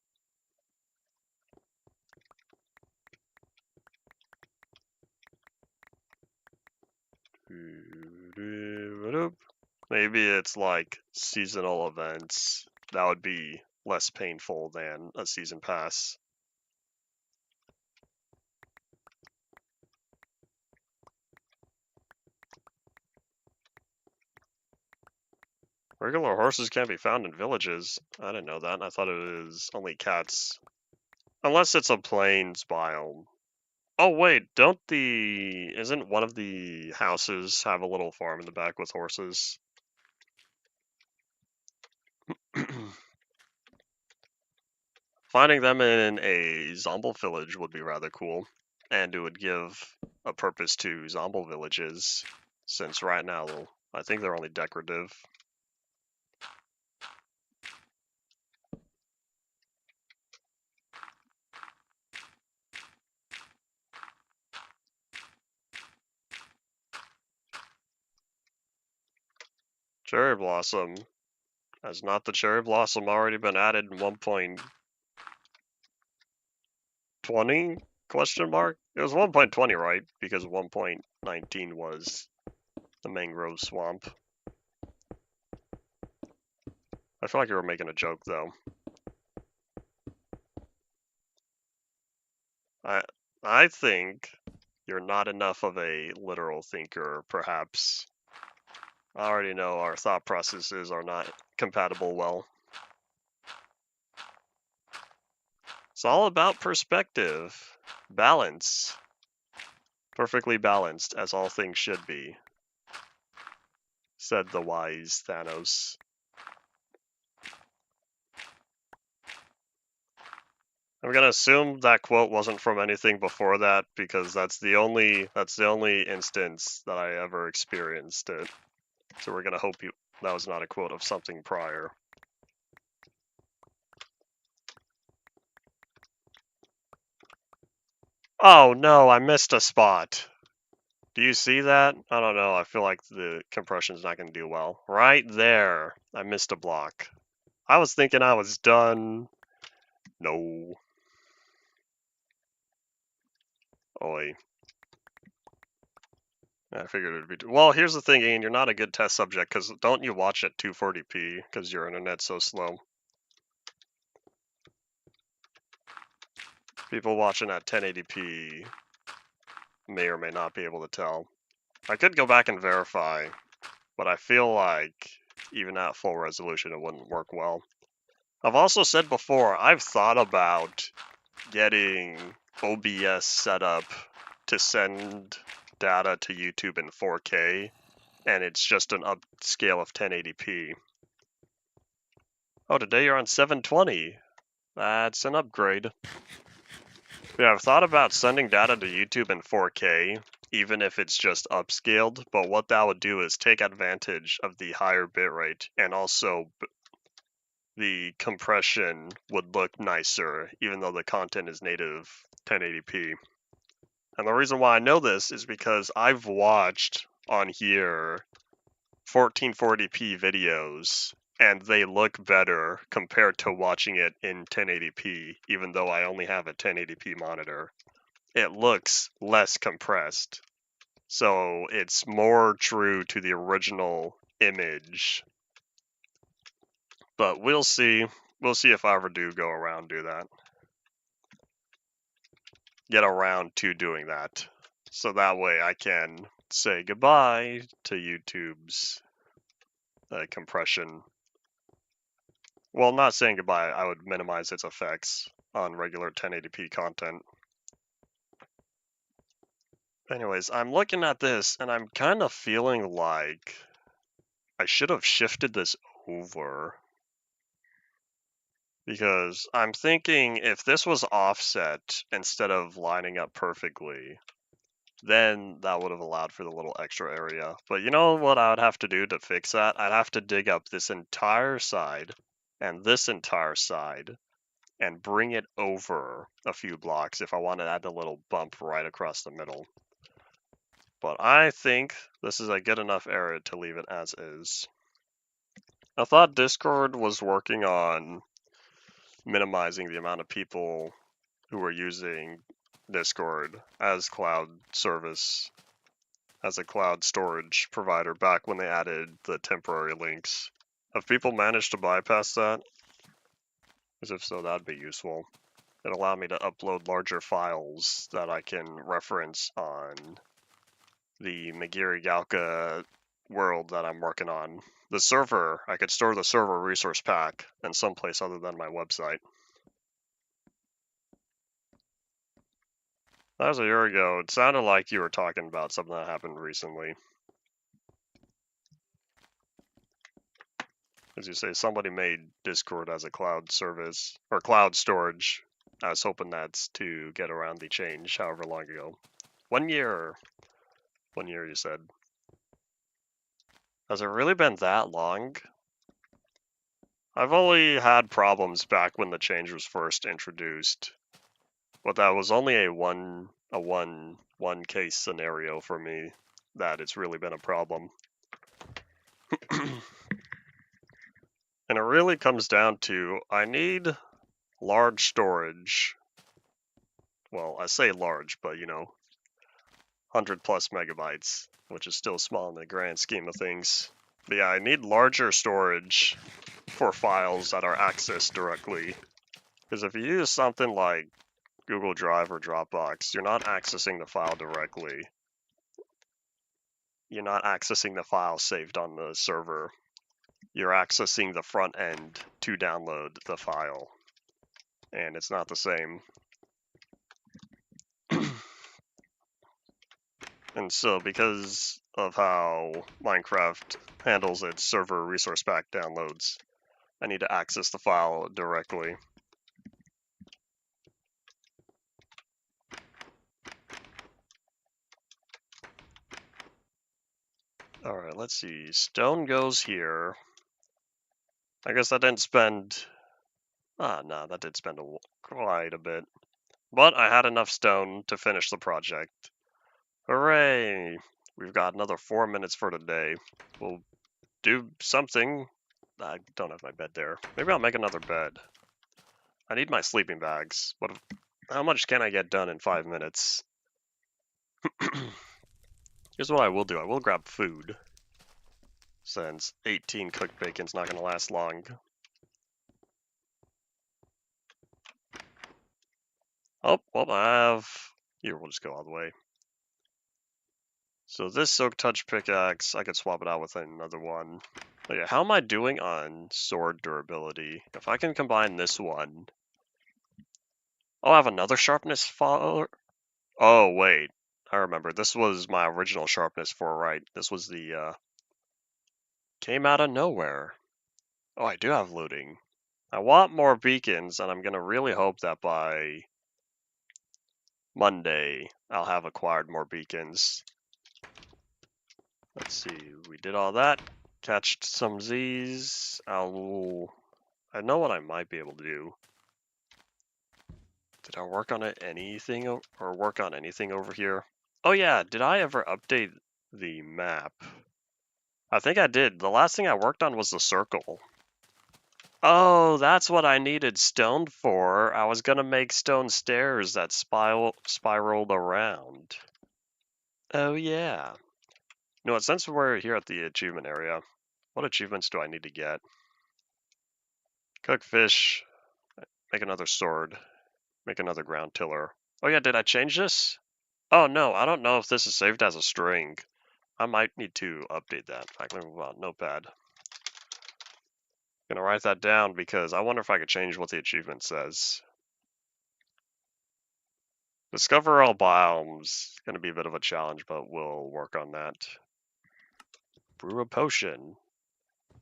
Maybe it's like seasonal events. That would be less painful than a season pass. Regular horses can't be found in villages. I didn't know that. I thought it was only cats. Unless it's a plains biome. Oh wait, isn't one of the houses have a little farm in the back with horses? Finding them in a zombie village would be rather cool, and it would give a purpose to zombie villages, since right now I think they're only decorative. Cherry Blossom. Has not the Cherry Blossom already been added in 1.20? Question mark? It was 1.20, right? Because 1.19 was the mangrove swamp. I feel like you were making a joke, though. I think You're not enough of a literal thinker, perhaps. I already know our thought processes are not compatible well. It's all about perspective. Balance. Perfectly balanced, as all things should be, said the wise Thanos. I'm gonna assume that quote wasn't from anything before that because that's the only instance that I ever experienced it. So we're gonna hope that was not a quote of something prior. Oh no, I missed a spot. Do you see that? I don't know. I feel like the compression's not gonna do well. Right there. I missed a block. I was thinking I was done. No. Oi. I figured it'd be. Well, here's the thing, Ian. You're not a good test subject because don't you watch at 240p because your internet's so slow? People watching at 1080p may or may not be able to tell. I could go back and verify, but I feel like even at full resolution it wouldn't work well. I've also said before, I've thought about getting OBS set up to send data to YouTube in 4K, and it's just an upscale of 1080p. Oh, today you're on 720. That's an upgrade. Yeah, I've thought about sending data to YouTube in 4K, even if it's just upscaled, but what that would do is take advantage of the higher bitrate, and also the compression would look nicer, even though the content is native 1080p. And the reason why I know this is because I've watched on here 1440p videos, and they look better compared to watching it in 1080p, even though I only have a 1080p monitor. It looks less compressed, so it's more true to the original image. But we'll see. We'll see if I ever do go around do that. Get around to doing that. So that way I can say goodbye to YouTube's compression. Well, not saying goodbye, I would minimize its effects on regular 1080p content. Anyways, I'm looking at this and I'm kind of feeling like I should have shifted this over. Because I'm thinking if this was offset instead of lining up perfectly, then that would have allowed for the little extra area. But you know what I would have to do to fix that? I'd have to dig up this entire side and this entire side and bring it over a few blocks if I want to add a little bump right across the middle. But I think this is a good enough area to leave it as is. I thought Discord was working on minimizing the amount of people who were using Discord as cloud service, as a cloud storage provider back when they added the temporary links. Have people managed to bypass that? Because if so, that'd be useful. It'd allow me to upload larger files that I can reference on the Magiri Galka world that I'm working on. The server, I could store the server resource pack in someplace other than my website. That was a year ago. It sounded like you were talking about something that happened recently. As you say, somebody made Discord as a cloud service, or cloud storage. I was hoping that's to get around the change however long ago. 1 year. 1 year, you said. Has it really been that long? I've only had problems back when the change was first introduced. But that was only a one case scenario for me that it's really been a problem. And it really comes down to, I need large storage. Well, I say large, but you know, 100 plus megabytes, which is still small in the grand scheme of things. But yeah, I need larger storage for files that are accessed directly. Because if you use something like Google Drive or Dropbox, you're not accessing the file directly. You're not accessing the file saved on the server. You're accessing the front end to download the file. And it's not the same. And so, because of how Minecraft handles its server resource pack downloads, I need to access the file directly. Alright, let's see. Stone goes here. I guess I didn't spend... no, that did spend quite a bit. But I had enough stone to finish the project. Hooray! We've got another 4 minutes for today. We'll do something. I don't have my bed there. Maybe I'll make another bed. I need my sleeping bags. How much can I get done in 5 minutes? Here's what I will do. I will grab food, since 18 cooked bacon's not going to last long. Oh, well, I have... Here, we'll just go all the way. So this Silk Touch pickaxe, I could swap it out with another one. Oh yeah, how am I doing on sword durability? If I can combine this one... Oh, I have another sharpness 4. Oh, wait. I remember. This was my original sharpness 4, right? This was the, came out of nowhere. Oh, I do have looting. I want more beacons, and I'm gonna really hope that by Monday, I'll have acquired more beacons. Let's see, we did all that. Catched some Z's. I know what I might be able to do. Did I work on anything over here? Oh yeah, did I ever update the map? I think I did. The last thing I worked on was the circle. Oh, that's what I needed stone for. I was gonna make stone stairs that spiraled around. Oh yeah. You know what, since we're here at the achievement area, what achievements do I need to get? Cook fish, make another sword, make another ground tiller. Oh yeah, did I change this? Oh no, I don't know if this is saved as a string. I might need to update that. In fact, let me move on. Notepad. Gonna write that down because I wonder if I could change what the achievement says. Discover all biomes. Gonna be a bit of a challenge, but we'll work on that. Brew a potion.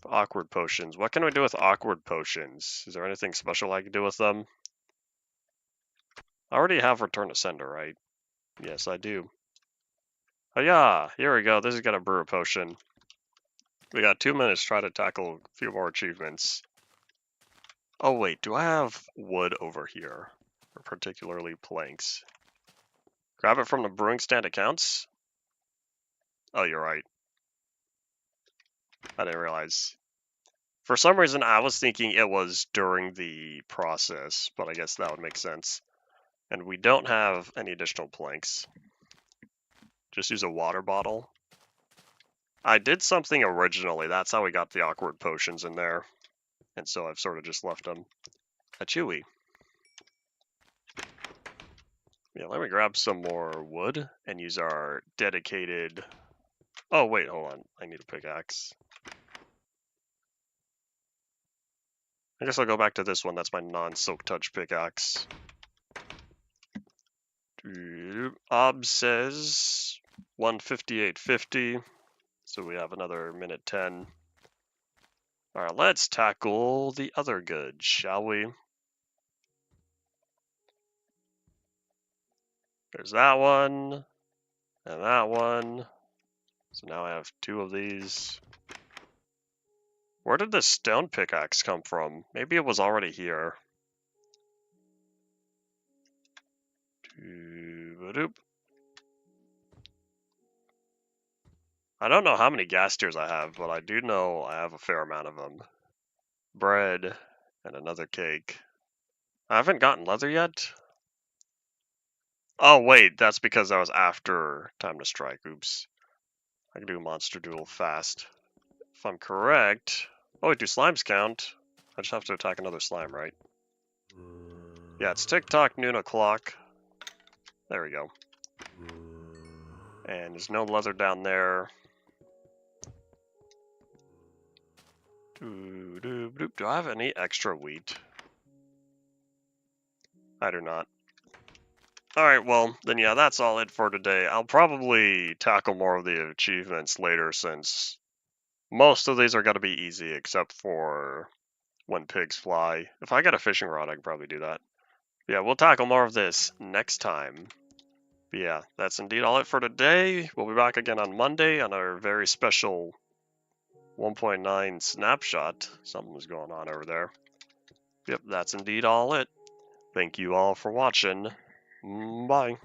Awkward potions. What can we do with awkward potions? Is there anything special I can do with them? I already have Return to Sender, right? Yes, I do. Oh yeah, here we go. This is gonna brew a potion. We got 2 minutes to try to tackle a few more achievements. Oh wait, do I have wood over here? Or particularly planks? Grab it from the brewing stand accounts? Oh, you're right. I didn't realize. For some reason, I was thinking it was during the process, but I guess that would make sense. And we don't have any additional planks. Just use a water bottle. I did something originally. That's how we got the awkward potions in there. And so I've sort of just left them. A chewy. Yeah, let me grab some more wood and use our dedicated... Oh, wait, hold on. I need a pickaxe. I guess I'll go back to this one. That's my non-silk touch pickaxe. Ob says 158.50. So we have another minute 10. Alright, let's tackle the other goods, shall we? There's that one. And that one. So now I have 2 of these. Where did this stone pickaxe come from? Maybe it was already here. I don't know how many gas tiers I have, but I do know I have a fair amount of them. Bread and another cake. I haven't gotten leather yet. Oh wait, that's because I was after Time to Strike. Oops. I can do Monster Duel fast. If I'm correct... Oh wait, do slimes count? I just have to attack another slime, right? Yeah, it's TikTok noon o'clock. There we go. And there's no leather down there. Do I have any extra wheat? I do not. Alright, well, then yeah, that's all it for today. I'll probably tackle more of the achievements later since most of these are going to be easy except for when pigs fly. If I get a fishing rod, I can probably do that. Yeah, we'll tackle more of this next time. But yeah, that's indeed all it for today. We'll be back again on Monday on our very special 1.9 snapshot. Something's going on over there. Yep, that's indeed all it. Thank you all for watching. Bye.